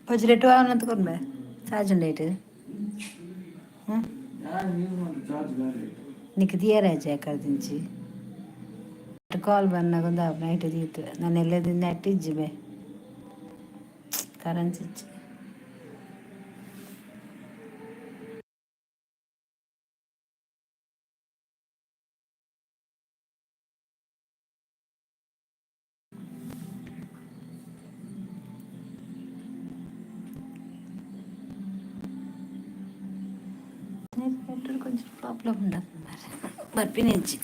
പച്ചിലിട്ട് വാങ്ങണത് കൊണ്ടേ ചാർജ് ഉണ്ടായിട്ട് నీకు తీయరా ఎక్కడ నుంచి కాల్ బన్నా కొందా నైట్ తీయదు నన్ను వెళ్ళేది నెట్ ఇచ్చిబే కరెన్సీ ఇచ్చి కొంచెం ప్రాబ్లం ఉండదు మరి బర్పి నుంచి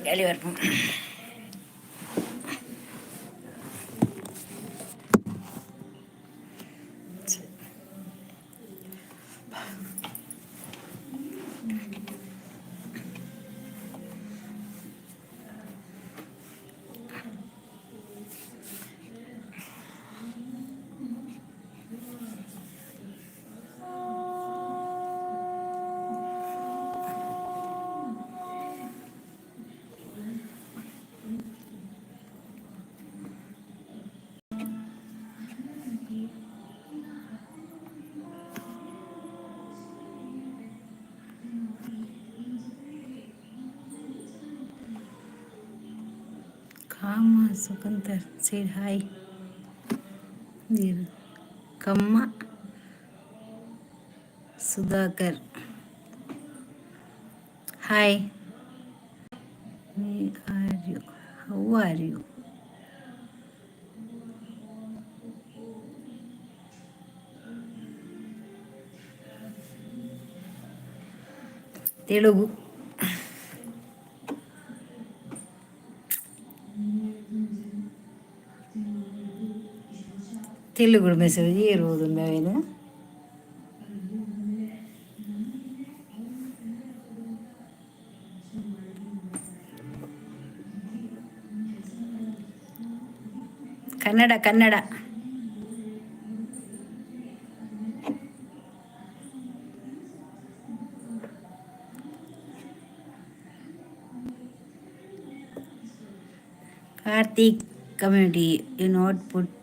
గాలి వరకు Kama Sukantar said hi. Dear Kamma Sudhakar. Hi. Where are you? How are you? Telugu. Telugu message ఏ రోజు ఉన్నాయన Kannada Kannada Karthik community you not put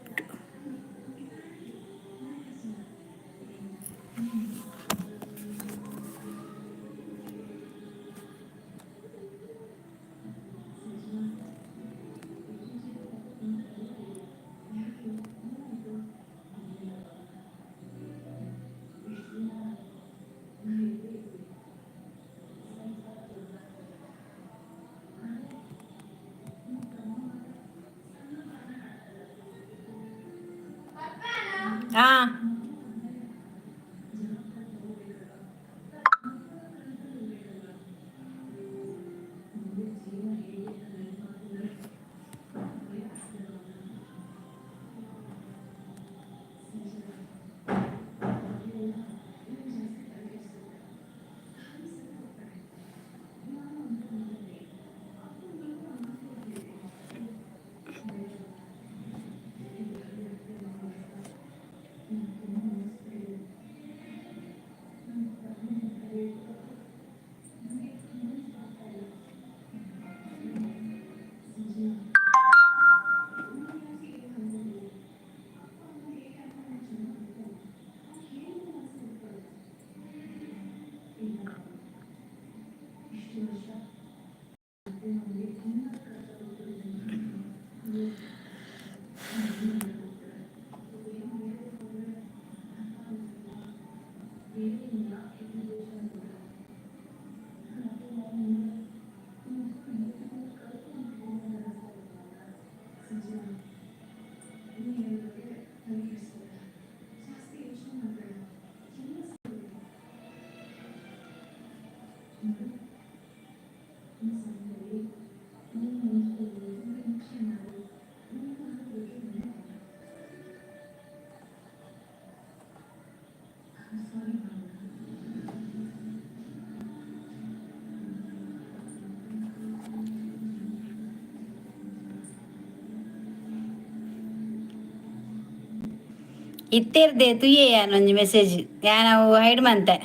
ಇತ್ತಿರ್ದೆ ತುಯ್ಯೆ ಒಂಜಿ ಮೆಸೇಜ್ ಯಾನ ಹೈಡ್ ಮಂತೆ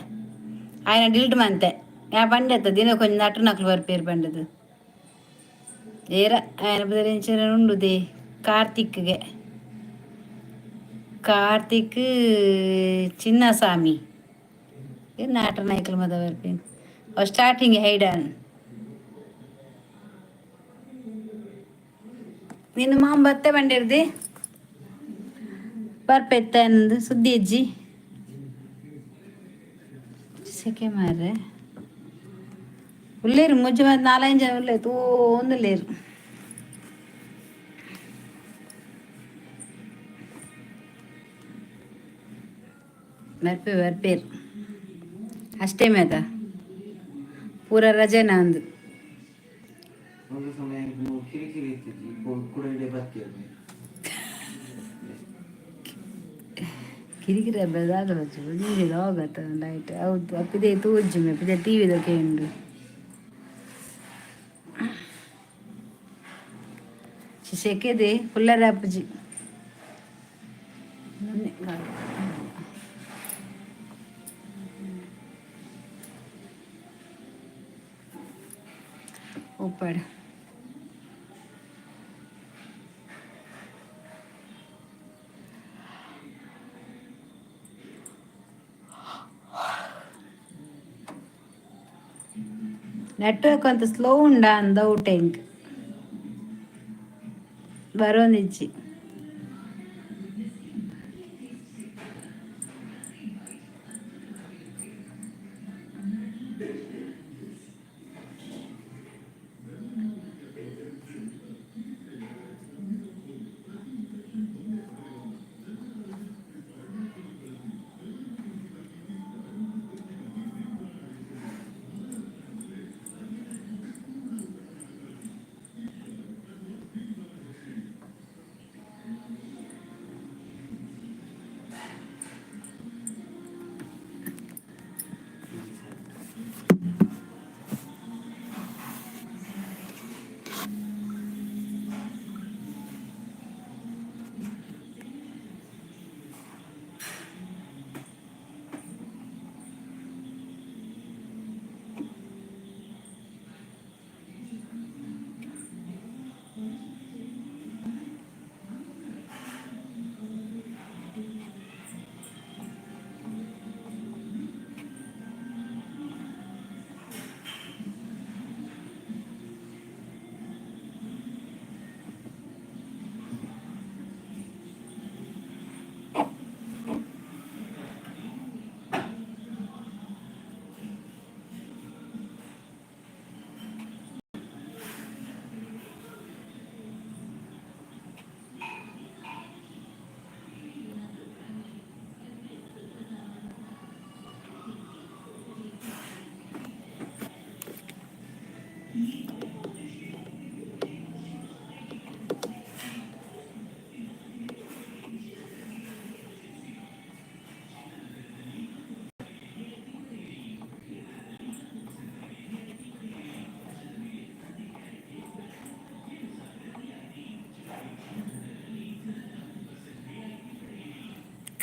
ఆయన ಡಿಲೀಟ್ ಮಂತೆ ಯಾ ಪಂಡೆತ್ತ ದಿನ ಕೊಂಚ ನಟು ನಕ್ಲು ಬರ್ಪೇರು ಪಂಡದು ಏರ ఆయన ಬದಲಿಂచిన ಉಂಡುದೆ ಕಾರ್ತಿಕ್ಗೆ ಕಾರ್ತಿಕ್ ಚಿನ್ನಸ್ವಾಮಿ ಏನು ನಾಟ ನಾಯ್ಕಲ್ ಮದ ಬರ್ಪೇನು ಸ್ಟಾರ್ಟಿಂಗ್ ಹೈಡನ್ ನಿನ್ನ ಮಾಮ ಬತ್ತೆ ಬಂದಿರ್ದಿ ಬರ್ಪೆತ್ತ ಅನ್ನದು ಸುದ್ದಿ ಅಜ್ಜಿ ಸೆಕೆ ಮಾರ್ರೆ ಉಳ್ಳೇರು ಮುಜ್ಜು ಮತ್ತು 4-5 ಜನ ಉಳ್ಳೇ ತೂ ಒಂದುಲ್ಲೇರು ಬರ್ಪೇರು ಅಷ್ಟೇ ಮೇದ ಪೂರ ರಜೆ ನಂದು ಕಿರಿಕಿರಿ ಬೆದಾಗಲು ನೀರು ಹೋಗತ್ತ ಲೈಟ್ ಹೌದು ಅಪ್ಪಿದೆ ತೂಜ್ಜು ಅಪ್ಪಿದೆ ಟಿ ವಿದಕ್ಕೆ ಉಂಡು ಸೆಕೆದೆ ಕುಲ್ಲರ ಅಪ್ಪಜಿ ಉಪ್ಪಾಡ ನೆಟ್ವರ್ಕ್ ಅಂತ ಸ್ಲೋ ಉಂಡಾ ಅಂದ ಊಟೆಂಕ್ ಬರೋನಿಜ್ಜಿ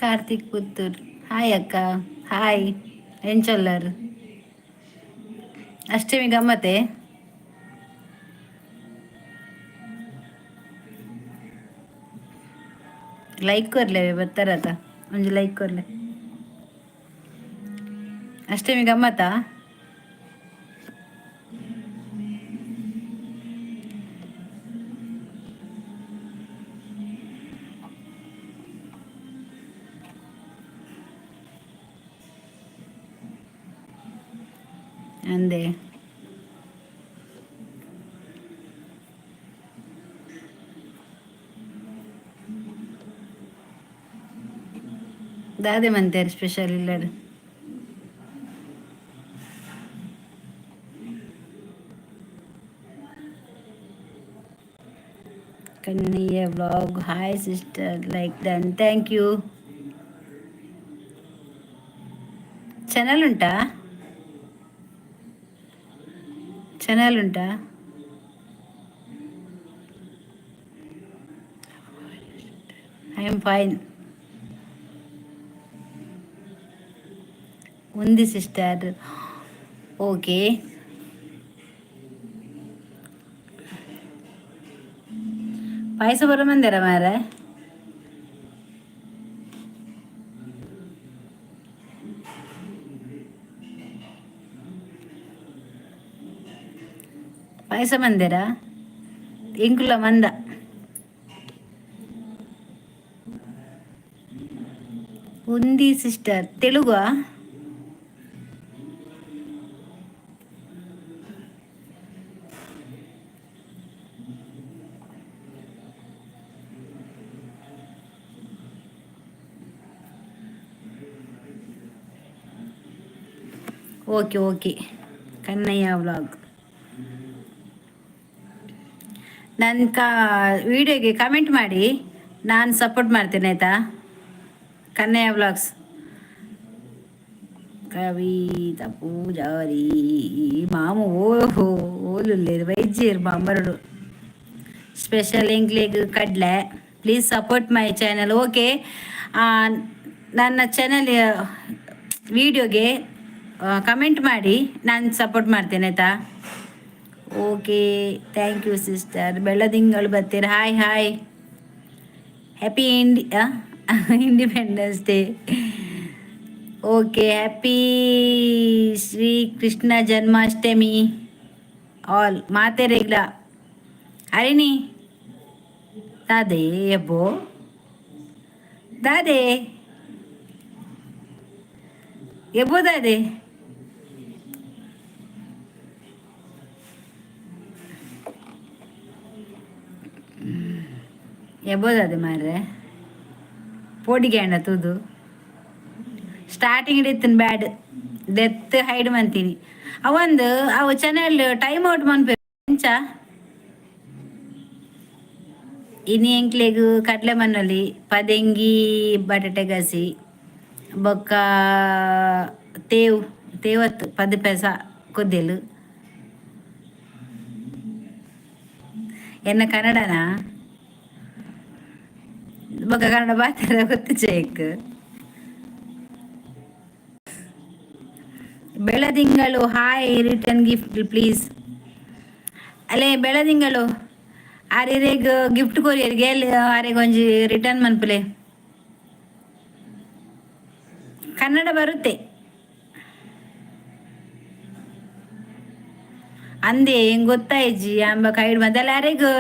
ಕಾರ್ತಿಕ್ ಪುತ್ತೂರ್ ಹಾಯ್ ಅಕ್ಕ ಹಾಯ್ ಎಂಚೊಲ್ಲರು ಅಷ್ಟಮಿ ಗಮ್ಮತೆ ಲೈಕ್ ಕೊರ್ಲೆ ಬರ್ತಾರತ ಒಂಜಿ ಲೈಕ್ ಕೊರ್ಲೆ ಅಷ್ಟಮಿ ಗಮ್ಮತಾ ಅಂದೆ ದಾದೆ ಮಂತಾರೆ ಸ್ಪೆಷಲ್ ಇಲ್ಲಡು Kannayya vlog hi sister like done thank you. Channel ಉಂಟಾ? ಚಾನಲ್ ಉಂಟಾ? I am fine. ఉంది ಸಿಸ್ಟರ್. ಓಕೆ. ಪಾಯಸ ಬರೋ ಮಂದಿರ ಮಾರೆ. ಪಾಯಸ ಮಂದಿರ ಇಂಕುಲ ಮಂದ ఉంది ಸಿಸ್ಟರ್. ತೆಲುಗಾ? Okay okay. ಕನ್ನಯ್ಯ ವ್ಲಾಗ್ ನನ್ನ ವಿಡಿಯೋಗೆ ಕಮೆಂಟ್ ಮಾಡಿ, ನಾನು ಸಪೋರ್ಟ್ ಮಾಡ್ತೇನೆ ಆಯಿತಾ. ಕನ್ನಯ್ಯ ವ್ಲಾಗ್ಸ್ ಕವಿತಾ ಪೂಜಾರಿ ಮಾಮು ಓಹೋ ಓಲುಲ್ಲೇರು ವೈಜ್ಯರು ಮಾಮರಡು ಸ್ಪೆಷಲ್ ಎಂಕ್ಲೆಗ್ ಕಡ್ಲೆ. Please support my channel. Okay, ನನ್ನ ಚಾನಲ್ ವಿಡಿಯೋಗೆ ಕಮೆಂಟ್ ಮಾಡಿ, ನಾನು ಸಪೋರ್ಟ್ ಮಾಡ್ತೇನೆ ಆಯಿತಾ. Okay thank you sister. ಬೆಳ್ಳದಿಂಗಳು ಬರ್ತೀರ. Hi hi. Happy independence day. Okay, happy Shri Krishna Janmashtami all. ಮಾತೆ ರೇಗ್ಲ ಅರಿನಿ ದಾದೆ ಎಬ್ಬೋ ದಾದೆ ಎಬ್ಬೋ ದಾದೆ ಎಬೋದದೆ ಮಾರ್ರೆ ಪೋಡಿಗೆ ಅಣ್ಣ ತೂದು ಸ್ಟಾರ್ಟಿಂಗ್ ಇಡಿತೀನಿ ಬ್ಯಾಡ್ ಡೆತ್ ಹೈಡ್ ಮಂತೀನಿ ಅವಂದು ಅವು ಚಾನಲ್ ಟೈಮ್ ಔಟ್ ಮನ್ಪೇರು ಎಂಚ ಇನಿ ಎಂಕ್ಲೆಗು ಕಡ್ಲೆ ಮಣ್ಣಲ್ಲಿ ಪದೆಂಗಿ ಬಟಾಟೆ ಗಸಿ ಬೊಕ್ಕ ತೇವತ್ತು ಪದ ಪೆಸ ಕೊದ್ದೆಲು ಎನ್ನ ಕನ್ನಡನಾ ಬೊಕ್ಕ ಕನ್ನಡ ಬಾತಾರ ಗೊತ್ತು ಚೇಕ್. ಬೆಳದಿಂಗಳು ಹಾಯ್. Return gift please. ಅಲ್ಲೇ ಬೆಳದಿಂಗಳು ಆರ್ಯರಿಗೆ ಗಿಫ್ಟ್ ಕೊರಿಯರ್ಗೆ ಎಲ್ಲಿ ಆರ್ಯಗೆ ಒಂಜಿ ರಿಟರ್ನ್ ಮನ್ಪುಲೆ. ಕನ್ನಡ ಬರುತ್ತೆ ಅಂದೆ ಹೆಂಗೆ ಗೊತ್ತಾಯ್ಜಿ ಅಂಬ ಕೈಡ್ ಮೊದಲ ಯಾರಿಗೂ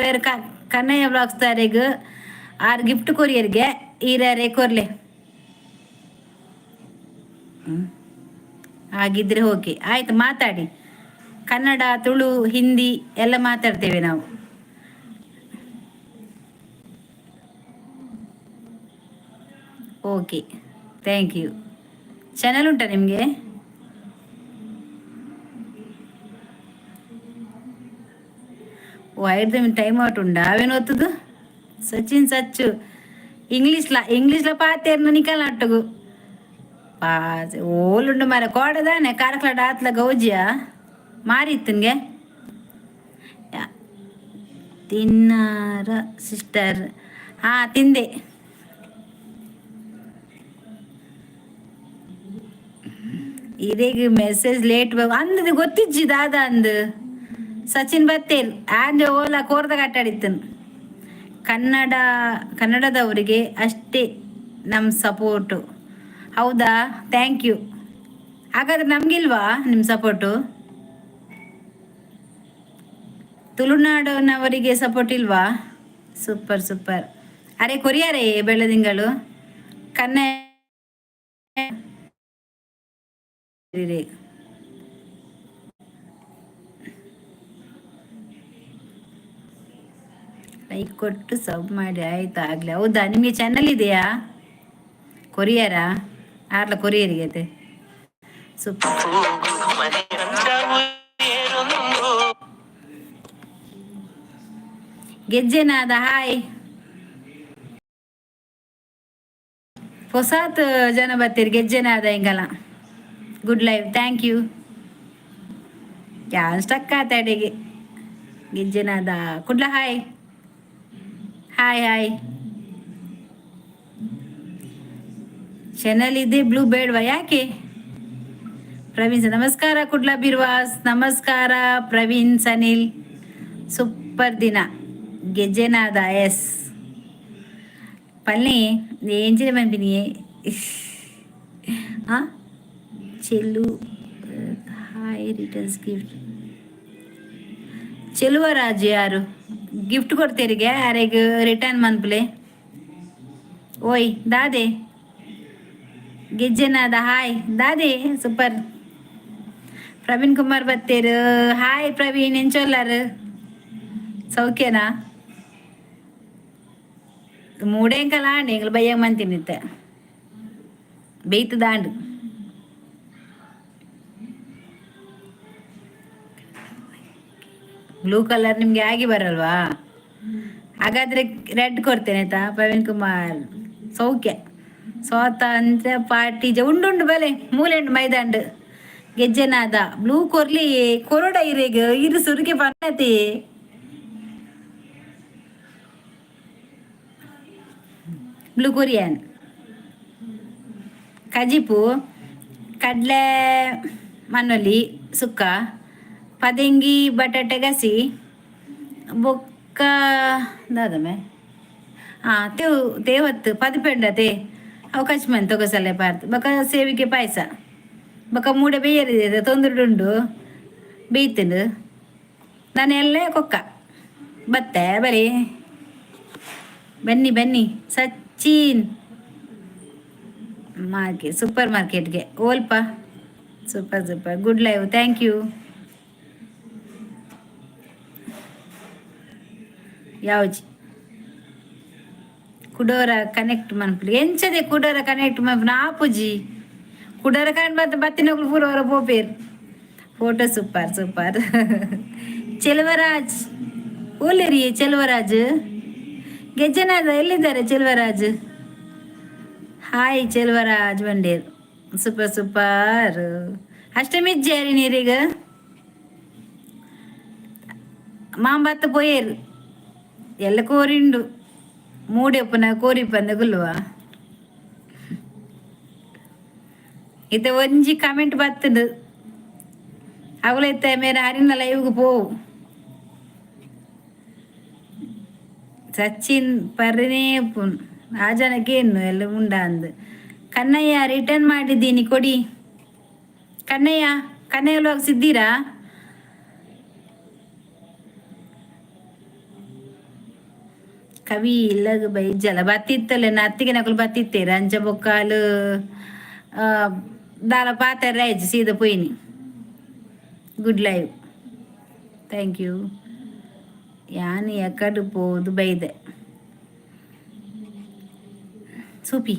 ಕನ್ನಯ್ಯ ಬ್ಲಾಗ್ಸ್ ತಾರಿಗೂ ಆರು ಗಿಫ್ಟ್ ಕೊರಿಯರ್ಗೆ ಈರಾರೆ ಕೊರ್ಲೆ. ಹಾಗಿದ್ರೆ ಓಕೆ ಆಯ್ತು, ಮಾತಾಡಿ. ಕನ್ನಡ, ತುಳು, ಹಿಂದಿ ಎಲ್ಲ ಮಾತಾಡ್ತೇವೆ ನಾವು. Okay thank you. ಚಾನಲ್ ಉಂಟಾ ನಿಮಗೆ? ಓ 5 ಟೈಮ್ ಔಟ್ ಉಂಟಾ? ಅವೇನು ಓದ್ತದು ಸಚಿನ್ ಸಚ್ಚು ಇಂಗ್ಲೀಷ್ಲ ಪಾತೇರ್ನು ನಿಕಲ್ ನಟ್ಟಗು ಓಲುಂಡು ಮರ ಕೋಡದಾನೆ ಕಾರಕ್ಲಾಡ ಆತ್ಲ ಗೌಜಿಯ ಮಾರಿತ್ತನ್ಗೆ ತಿನ್ನಾರ ಸಿಸ್ಟರ್. ತಿಂದೆ. ಇದೀಗ ಮೆಸೇಜ್ ಲೇಟ್ ಅಂದದು ಗೊತ್ತಿಜ್ಜಿ ದಾದ ಅಂದು ಸಚಿನ್ ಬತ್ತೇರ್ ಆಂಜ ಓಲಾ ಕೋರ್ದಾಗ ಆಟಾಡಿತ್ತನು. ಕನ್ನಡದವರಿಗೆ ಅಷ್ಟೇ ನಮ್ಮ ಸಪೋರ್ಟು. ಹೌದಾ, ಥ್ಯಾಂಕ್ ಯು. ಹಾಗಾದ್ರೆ ನಮಗಿಲ್ವಾ ನಿಮ್ಮ ಸಪೋರ್ಟು? ತುಳುನಾಡಿನವರಿಗೆ ಸಪೋರ್ಟ್ ಇಲ್ವಾ? Super super. ಅರೆ ಕೊರಿಯಾರೇ ಬೆಳದಿಂಗಳು ಕನ್ನಡ. ಲೈಕ್ ಕೊಟ್ಟು ಸಬ್ ಮಾಡಿ ಆಯ್ತು ಆಗಲಿ. ಹೌದಾ, ನಿಮಗೆ ಚಾನಲ್ ಇದೆಯಾ? ಕೊರಿಯರಾ? ಆರ್ಲ ಕೊರಿಯರಿಗೆ ಐತೆ. ಸೂಪರ್. ಗೆಜ್ಜೆನಾದ ಹಾಯ್. ಹೊಸಾತ್ ಜನ ಬರ್ತೀರಿ ಗೆಜ್ಜೆನಾದ ಹಿಂಗಲ್ಲ. Good live, thank you. ಯಾರು ಸ್ಟಕ್ ಆತಾಡಿಗೆ Gejjenada Kudla hi hi hi. Channel ಇದೆ, ಬ್ಲೂ ಬೇಡವಾ ಯಾಕೆ? ಪ್ರವೀಣ್ ನಮಸ್ಕಾರ. ಕುಡ್ಲ ಬಿರ್ವಾಸ್ ನಮಸ್ಕಾರ. ಪ್ರವೀಣ್ ಸನಿಲ್ ಸೂಪರ್ ದಿನ. ಗೆಜ್ಜೆನಾದ ಎಸ್ ಪಲ್ನಿ ಏಂಜಿನ ಬಂದಿನಿ. ಹಾಂ ಚೆಲ್ಲು ಹಾಯ್ ರಿಟರ್ನ್ಸ್ ಗಿಫ್ಟ್. ಚೆಲುವರಾಜು ಯಾರು ಗಿಫ್ಟ್ ಕೊಡ್ತೀರಿಗೆ? ಯಾರಿಗೆ ರಿಟರ್ನ್ ಮನ್ಪ್ಲೆ? ಓಯ್ ದಾದೆ ಗೆಜ್ಜೆನಾದ ಹಾಯ್ ದಾದೆ ಸೂಪರ್. ಪ್ರವೀಣ್ ಕುಮಾರ್ ಬತ್ತೇರು ಹಾಯ್ ಪ್ರವೀಣ್ ಎಂಚೊಲ್ಲಾರು ಸೌಖ್ಯನಾ? ಮೂಡೇಂಕಲ ಆಂಡ್ ಎಂಗ್ಳು ಬಯ್ಯ ಮಂತಿನಿತ್ತ ಬೇಯ್ತು ದಾಂಡು. ಬ್ಲೂ ಕಲರ್ ನಿಮ್ಗೆ ಆಗಿ ಬರಲ್ವಾ? ಹಾಗಾದ್ರೆ ರೆಡ್ ಕೊಡ್ತೇನೆ ಆಯ್ತಾ? ಪ್ರವೀಣ್ ಕುಮಾರ್ ಸೌಖ್ಯ. ಸ್ವಾತಂತ್ರ್ಯ ಪಾರ್ಟಿ ಉಂಡುಂಡು ಬಲೆ ಮೂಲೆಂಡು ಮೈದಾಂಡು. ಗೆಜ್ಜೆನಾದ ಬ್ಲೂ ಕೊರ್ಲಿ ಕೊರಡ ಇರೇಗ ಇರು ಸುರಿಗೆ ಬನ್ನತಿ. ಬ್ಲೂ ಕೊರಿಯನ್ ಕಜಿಪು ಕಡ್ಲೆ ಮನ್ನೊಲಿ ಸುಕ್ಕ ಪದಂಗಿ ಬಟಾಟೆ ಗಸಿ ಬೊಕ್ಕ ದಾದಮೆ ತೇವತ್ತು ಪದಿಪೆಂಡತೆ ಅವಕಾಶ ಮಂತ್ ತೊಗಸಲೆ ಪಾರ್ದು ಬೊಕ್ಕ ಸೇವಿಗೆ ಪಾಯಸ ಬೊಕ್ಕ ಮೂಡೆ ಬೇಯರಿದೆ ತೊಂದರುಡುಂಡು ಬೇಯ್ತಂಡು ನಾನು ಎಲ್ಲ ಕೊಕ್ಕ ಬತ್ತೆ ಬರೀ ಬನ್ನಿ ಬನ್ನಿ. ಸಚಿನ್ ಸೂಪರ್ ಮಾರ್ಕೆಟ್ಗೆ ಓಲ್ಪ super super good live thank you. ಯಾವ್ಜಿ ಕುಡೋರ ಕನೆಕ್ಟ್ ಮನ್ಪುಲಿ ಎಂಚದೆ ಕುಡೋರ ಕನೆಕ್ಟ್ ಮನ್ಪುನ ಆಪುಜಿ ಕುಡೋರ ಕನೆಕ್ಟ್ ಬತ್ತಿನೋಗ್ಲು ಪೂರವರ ಪೋಪೇರ್ ಫೋಟೋ ಸೂಪರ್ ಸೂಪರ್. ಚೆಲುವರಾಜ್ ಓಲೇರಿ ಚೆಲುವರಾಜ್ ಗೆಜ್ಜೆನಾದ ಎಲ್ಲಿದ್ದಾರೆ ಚೆಲುವರಾಜ್? ಹಾಯ್ ಚೆಲುವರಾಜ್ ಬಂಡೇರ್ ಸೂಪರ್ ಸೂಪರ್. ಅಷ್ಟಮಿಜ್ಜಾರಿ ನೀರೀಗ ಮಾಂಬತ್ತ ಪೋಯೇರು ಎಲ್ಲ ಕೋರಿಂಡು ಮೂಡೆಪ್ಪನ ಕೋರಿ ಪಂದ ಗುಲ್ವ ಇತ ಒಂಜಿ ಕಮೆಂಟ್ ಬತ್ತದು ಅವಳೈತ ಮೇರೆ ಹರಿನ ಲೈವ್ಗೆ ಪೋವು. ಸಚಿನ್ ಪರ್ರನೇ ಪುನ್ ಆ ಜನಕ್ಕೇನು ಎಲ್ಲ ಉಂಡ ಅಂದು. ಕನ್ನಯ್ಯ ರಿಟರ್ನ್ ಮಾಡಿದ್ದೀನಿ ಕೊಡಿ. ಕನ್ನಯ್ಯ ಸಿದ್ದೀರಾ? ಕವಿ ಇಲ್ಲಗ ಬೈಜಲ್ಲ ಬತ್ತಿತ್ತಲ್ಲ ಅತ್ತಿಗೆ ನಕಲು ಬತ್ತಿತ್ತೇರ ಅಂಚ ಬೊಕ್ಕಾಲು ದಾಲ ಪಾತ್ರ ರೈಜ್ ಸೀದಾ ಪೋಯಿನಿ. Good live thank you. ಯಾನು ಎಕಡು ಪೋದು ಬೈದೆ ಸೂಪಿ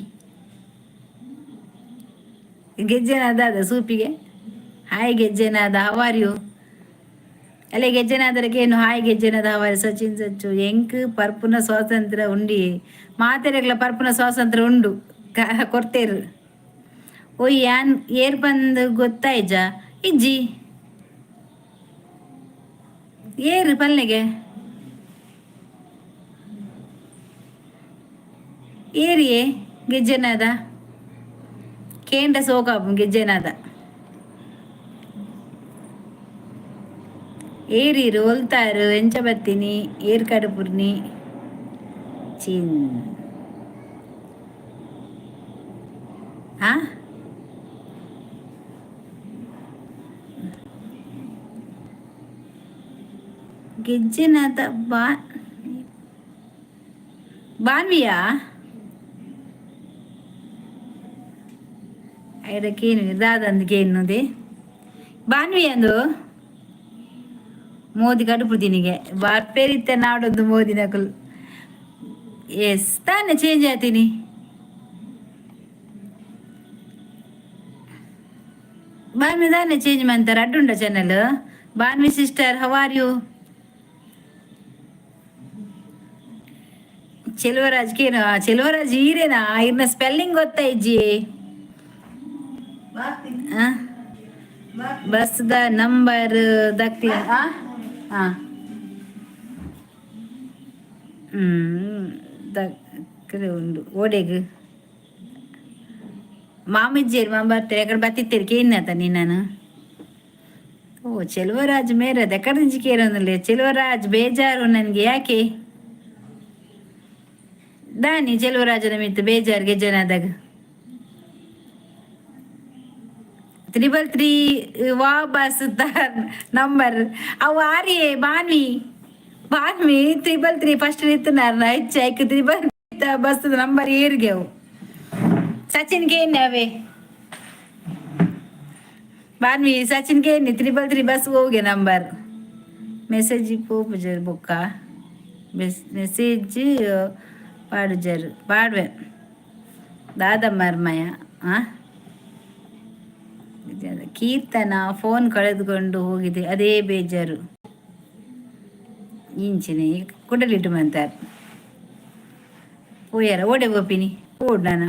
ಗೆಜ್ಜೆನಾದ ಅದ ಸೂಪಿಗೆ ಹಾಯ್ ಗೆಜ್ಜೆನಾದ ಹವಾರ್ಯು ಅಲ್ಲೇ ಗೆಜ್ಜೆನಾದರಗೇನು ಹಾಯ್ ಗೆಜ್ಜೆನಾದ ಹವಾರಿ ಸಚಿನ್ ಸಚ್ಚು ಎಂಕ್ ಪರ್ಪುನ ಸ್ವಾತಂತ್ರ್ಯ ಉಂಡಿ ಮಾತೆರೆಗ್ಲ ಪರ್ಪುನ ಸ್ವಾತಂತ್ರ್ಯ ಉಂಡು ಕೊರ್ತೇರು. ಓಯ್ ಯಾನ್ ಏರ್ ಬಂದು ಗೊತ್ತಾಯ್ಜ ಇಜ್ಜಿ ಏರು ಪಲ್ಲೆಗೆ ಏರಿಯೇ ಗೆಜ್ಜೆನಾದ ಕೇಂದ್ರ ಸೋಕಾಪು ಗೆಜ್ಜೆನಾದ ಏರಿರು ಹೊಲ್ತಾರು ಎಂಚ ಬತ್ತೀನಿ ಏರ್ ಕಡುಪುರ್ನಿ ಚಿನ್ ಗೆಜ್ಜೆನಾದ ಬಾನ್ವಿಯಾ ಐಡಕ್ಕೇನು ದಾದಂದಿಗೇನುದೆ ಬಾನ್ವಿ ಅಂದು ಮೋದಿ ಕಡುಪು ದಿನಿಗೆ ಬಾರ್ಪೇರಿತ್ತೆ ನಾಡೊಂದು ಮೋದಿ ನಕಲು ಎಸ್ ತಾನೇ ಚೇಂಜ್ ಆತೀನಿ. ಬಾನ್ವಿ ತಾನೇ ಚೇಂಜ್ ಮಾಡ್ತಾರೆ ಅಡ್ಡುಂಡ channel. Banvi sister how are you? ಚೆಲುವರಾಜ್ಗೇನು ಚೆಲುವರಾಜ್ ಈರೇನಾ ಇರ್ನ ಸ್ಪೆಲ್ಲಿಂಗ್ ಗೊತ್ತಾ ಇಜ್ಜಿ? ಬಸ್ದ ನಂಬರ್ ದಕ್ಲ ಹಾಂ ದಕ್ಕರೆ ಉಂಡು ಓಡೆಗ್ ಮಾಮಿಜ್ಜೇರಿ ಮಾ ಬರ್ತಾರೆ ಎಕಡೆ ಬತ್ತಿತ್ತೇರಿ ಕೇನ್ನತ ನೀ ನಾನು. ಓ ಚೆಲುವರಾಜ್ ಮೇರದ ಎಕಡೆ ಕೇರೊಂದಿಲ್ಲ ಚೆಲುವರಾಜ್ ಬೇಜಾರು ನನಗೆ ಯಾಕೆ ದಾನಿ ಚೆಲುವರಾಜನ ಮಿತ್ತು ಬೇಜಾರು ಗೆಜ್ಜನಾದಾಗ 333 ವಾಪಸ್ ನಂಬರ್ ಅವು ಆರಿಯೇ ಬಾನ್ವಿ ಬಾನ್ವಿ 333 ಫಸ್ಟ್ ನಿತ್ತನಾರ ಹೆಚ್ಚಾಯ್ತು 333 ಬಸ್ ನಂಬರ್ ಏರ್ಗೆ ಅವು ಸಚಿನ್ಗೆ ಏನೇ ಅವೇ ಬಾನ್ವಿ ಸಚಿನ್ಗೆ ಏನಿ 333 ಬಸ್ ಹೋಗಿ ನಂಬರ್ ಮೆಸೇಜ್ ಪೋಪುಜರ್ ಬುಕ್ಕ ಮೆಸೇಜ್ ಪಾಡುಜರ್ ಪಾಡ್ವೆ ದಾದಮ್ಮರ್ಮಯ ಹಾಂ ಕೀರ್ತನ ಫೋನ್ ಕಳೆದುಕೊಂಡು ಹೋಗಿದೆ ಅದೇ ಬೇಜಾರು. ಇಂಚಿನ ಕುಡಲಿಟ್ಟು ಮಂತಾರೆ ಪೋಯಾರ ಓಡೆ ಗೋಪಿನಿ ಓಡ್ ನಾನು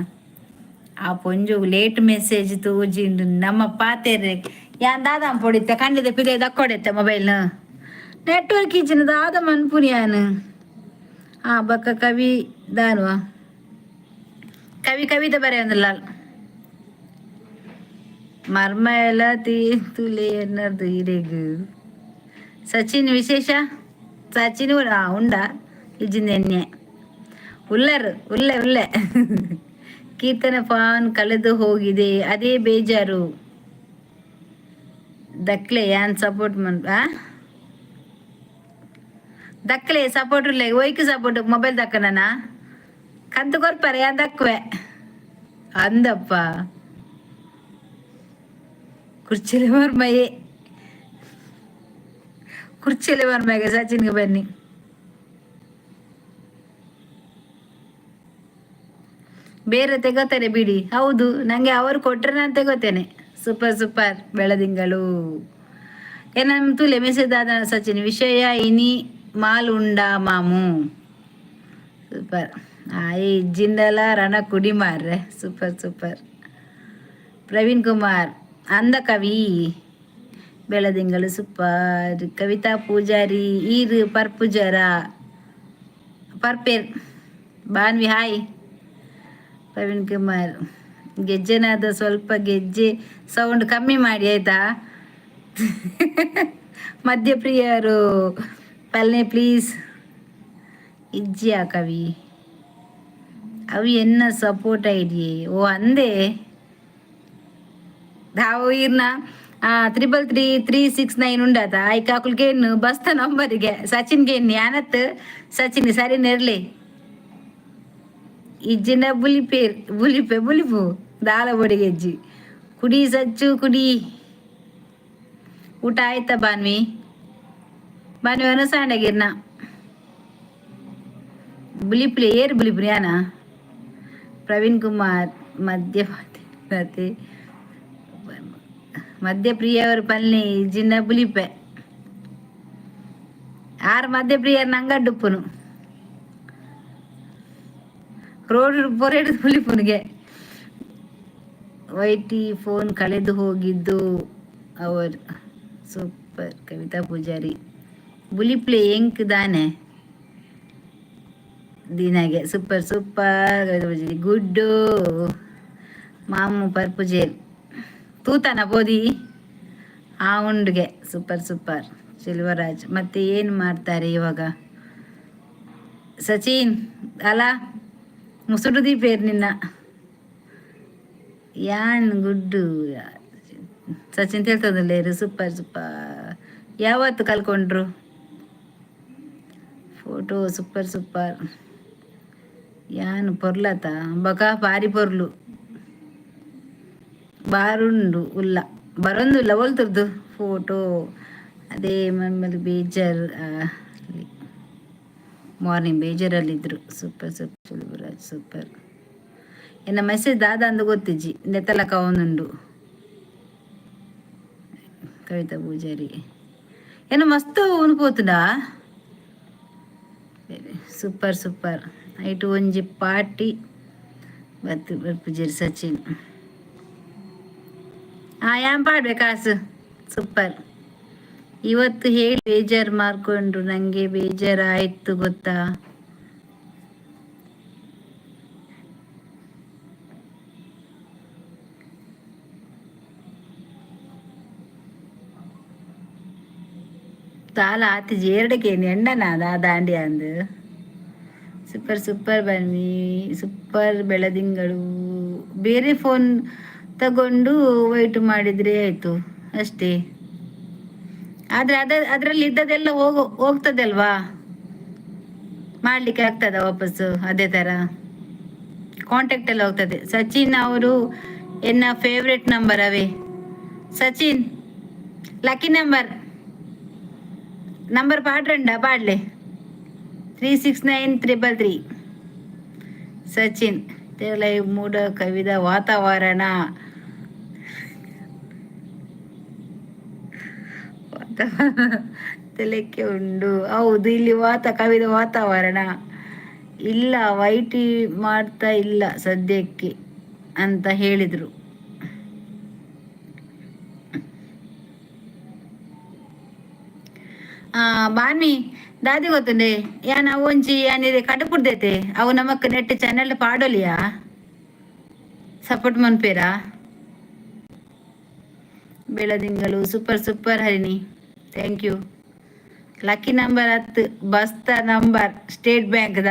ಆ ಪೊಂಜು ಲೇಟ್ ಮೆಸೇಜ್ ತೋಜಿಂಡು ನಮ್ಮ ಪಾತೆರೆ ಯಾನ್ ದಾದಮ್ ಪೊಡಿತೆ ಖಂಡಿತ ಪಿಲೆ ದಕ್ಕೊಡೆತ್ತೆ ಮೊಬೈಲ್ನ ನೆಟ್ವರ್ಕ್ ಇಚ್ಚಿನ ದಾದಮ್ ಅನ್ಪುರಿಯಾನು ಆ ಬಕ್ಕ ಕವಿ ದಾನುವ ಕವಿತೆ ಬರೆಯೊಂದಿಲ್ಲ ಮರ್ಮ ಎಲ್ಲ ತುಲೆ ಎನ್ನರ್ದು ಹಿರೇಗು ಸಚಿನ್ ವಿಶೇಷ ಸಚಿನ್ ಉಂಡ ಇಜ್ಜಿಂದ ಎಣ್ಣೆ ಉಲ್ಲೆ ಕೀರ್ತನ ಫಾನ್ ಕಳೆದು ಹೋಗಿದೆ ಅದೇ ಬೇಜಾರು ದಕ್ಲೆ ಯಾನ್ ಸಪೋರ್ಟ್ ದಕ್ಲೆ ಸಪೋರ್ಟ್ ಇಲ್ಲ ಒಯ್ಕು ಸಪೋರ್ಟ್ ಮೊಬೈಲ್ ದಕ್ಕನ ಕಂತು ಕೊರ್ಪಾರ ಯಾನ್ ದಕ್ಕುವೆ ಅಂದಪ್ಪ ಕುರ್ಚಿಲೆ ಮರ್ಮಯ್ಯ ಸಚಿನ್ಗೆ ಬನ್ನಿ ಬೇರೆ ತೆಗೋತಾರೆ ಬಿಡಿ ಹೌದು ನಂಗೆ ಅವರು ಕೊಟ್ರೆ ನಾನು ತೆಗೋತೇನೆ ಸೂಪರ್ ಬೆಳದಿಂಗಳು ಏನ ತುಲೆ ಮೆಸೇಜ್ ಆದ ಸಚಿನ್ ವಿಷಯ ಇನಿ ಮಾಲ್ ಉಂಡಾ ಮಾಮು ಸೂಪರ್ ಆಯ್ ಜಿಂದಲ ರಣ ಕುಡಿ ಮಾರ್ರೆ ಸೂಪರ್ ಪ್ರವೀಣ್ ಕುಮಾರ್ ಅಂದ ಕವಿ ಬೆಳದಿಂಗಳು ಸೂಪರ್ ಕವಿತಾ ಪೂಜಾರಿ ಈರು ಪರ್ಪುಜರ ಪರ್ಪೇರ್ ಬಾನ್ವಿ ಹಾಯ್ ಪ್ರವೀಣ್ ಕುಮಾರ್ ಗೆಜ್ಜೆನಾದ ಸ್ವಲ್ಪ ಗೆಜ್ಜೆ ಸೌಂಡ್ ಕಮ್ಮಿ ಮಾಡಿ ಆಯ್ತಾ ಮಧ್ಯಪ್ರಿಯರು ಪಲ್ನೆ ಪ್ಲೀಸ್ ಇಜ್ಜಿಯ ಕವಿ ಅವಿ ಎನ್ನ ಸಪೋರ್ಟ್ ಐಡಿಯೇ ಓ ಅಂದೆ ದಾವು ಇರ್ನ 333 ಉಂಡಾತ ಐ ಕಾಕುಲ್ಗೇನು ಬಸ್ತ ನಂಬರಿಗೆ ಸಚಿನ್ಗೆ ಯಾನತ್ ಸಚಿನ್ ಸರಿ ನೆರ್ಲೆ ಇಜ್ಜಿನ ಬುಲಿಪು ದಾಲ ಬೊಡಿಗೆ ಅಜ್ಜಿ ಕುಡಿ ಸಚ್ಚು ಕುಡಿ ಊಟ ಆಯ್ತಾ ಬಾನ್ವಿ ಸಾಂಡಗಿರ್ನ ಬುಲಿಪ್ಲೆ ಏರ್ ಬುಲಿಪ್ರಿ ಯಾನ ಪ್ರವೀಣ್ ಕುಮಾರ್ ಮಧ್ಯಪ್ರಿಯವರು ಪಲ್ನಿ ಜಿನ್ನ ಬುಲಿಪೆ ಆರು ಮಧ್ಯಪ್ರಿಯರ್ ನಂಗಡ್ಡುಪ್ಪುನು ರೋಡ್ ಪೊರೆಡು ಬುಲಿಪುನಿಗೆ ವೈಟಿ ಫೋನ್ ಕಳೆದು ಹೋಗಿದ್ದು ಅವರು ಸೂಪರ್ ಕವಿತಾ ಪೂಜಾರಿ ಬುಲಿಪ್ಲೆ ಎಂಕ್ ದಾನೆ ದಿನಾಗೆ ಸೂಪರ್ ಕವಿತಾ ಪೂಜಾರಿ ಗುಡ್ಡು ಮಾಮು ಪರ್ಪುಜೇರ್ ತೂತನ ಬೋದಿ ಆ ಉಂಡ್ಗೆ ಸೂಪರ್ ಚೆಲುವರಾಜ್ ಮತ್ತೆ ಏನು ಮಾಡ್ತಾರೆ ಇವಾಗ ಸಚಿನ್ ಅಲ್ಲ ಮುಸುಡು ದೀಪೇರ್ ನಿನ್ನ ಯಾನ್ ಗುಡ್ಡು ಸಚಿನ್ ತಿಳ್ತದಲ್ಲೇರು ಸೂಪರ್ ಯಾವತ್ತು ಕಲ್ಕೊಂಡ್ರು ಫೋಟೋ ಸೂಪರ್ ಯಾನ್ ಪೊರ್ಲತ ಬಕ ಪಾರಿ ಪೊರ್ಲು ಬಾರುಂಡು ಉಲ್ಲ ಬರೊಂದುಲ್ಲ ಒಲ್ತುರ್ದು ಫೋಟೋ ಅದೇ ಮಮ್ಮಲ್ಲಿ ಬೇಜಾರು ಮಾರ್ನಿಂಗ್ ಬೇಜಾರಲ್ಲಿದ್ದರು. ಸೂಪರ್ ಸೂಪರ್ ತುಳು ಬಿರ್ವಾಜ್ ಸೂಪರ್. ಎನ್ನ ಮೆಸೇಜ್ ದಾದ ಅಂದು ಗೊತ್ತಿಜ್ಜಿ ನೆತ್ತಲಕ ಅವನುಂಡು. ಕವಿತಾ ಪೂಜಾರಿ ಏನು ಮಸ್ತ್ ಉನ್ಪೋತುಂಡಾ. ಸೂಪರ್ ಸೂಪರ್ ಐಟು ಒಂಜಿ ಪಾರ್ಟಿ ಬತ್ತು ಪೂಜಾರಿ ಸಚಿನ್. ಯಾನ್ ಪಾಡ್ಬೆ ಕಾಸು ಸೂಪರ್. ಇವತ್ತು ಹೇಳಿ ಬೇಜಾರು ಮಾಡ್ಕೊಂಡ್ರು, ನನಗೆ ಬೇಜಾರಾಯಿತು ಗೊತ್ತಾ. ತಾಲ ಆತಿಜಿ ಎರಡಕ್ಕೇನು ಎಂಡನಾದ ದಾಂಡಿ ಅಂದು. ಸೂಪರ್ ಸೂಪರ್ ಬನ್ನಿ ಸೂಪರ್ ಬೆಳದಿಂಗಳು. ಬೇರೆ ಫೋನ್ ತಗೊಂಡು ವೈಟ್ ಮಾಡಿದರೆ ಆಯಿತು ಅಷ್ಟೇ. ಆದರೆ ಅದರಲ್ಲಿ ಇದ್ದದೆಲ್ಲ ಹೋಗ್ತದೆ ಅಲ್ವಾ, ಮಾಡಲಿಕ್ಕೆ ಆಗ್ತದ ವಾಪಸ್ಸು ಅದೇ ಥರ ಕಾಂಟ್ಯಾಕ್ಟ್ ಎಲ್ಲ ಹೋಗ್ತದೆ. ಸಚಿನ್ ಅವರು ಎನ್ನ ಫೇವ್ರೆಟ್ ನಂಬರ್ ಅವೇ. ಸಚಿನ್ ಲಕ್ಕಿ ನಂಬರ್ ಪಾಡ್ರಂಡ ಪಾಡ್ಲೆ 369333. ಸಚಿನ್ ಲೈವ್ ಮೂಡ ಕವಿದ ವಾತಾವರಣ ತಲೆಕ್ಕೆ ಉಂಡು. ಹೌದು, ಇಲ್ಲಿ ಕವಿದ ವಾತಾವರಣ ಇಲ್ಲ, ವೈಟಿ ಮಾಡ್ತಾ ಇಲ್ಲ ಸದ್ಯಕ್ಕೆ ಅಂತ ಹೇಳಿದರು. ಬಾನಿ ದಾದಿ ಗೊತ್ತುಂಡೆ ಯಾನ್ ಒಂಜಿ ಯಾನಿದೆ ಕಟಪುಡ್ದೈತೆ ಅವು ನಮಕ್ ನೆಟ್ ಚಾನೆಲ್ ಪಾಡೋಲಿಯಾ ಸಪೋರ್ಟ್ ಮನ್ಪೇರಾ. ಬೆಳದಿಂಗಳು super super Harini, thank you. Lucky number 10 ಬಸ್ತ ನಂಬರ್ ಸ್ಟೇಟ್ ಬ್ಯಾಂಕ್ದ.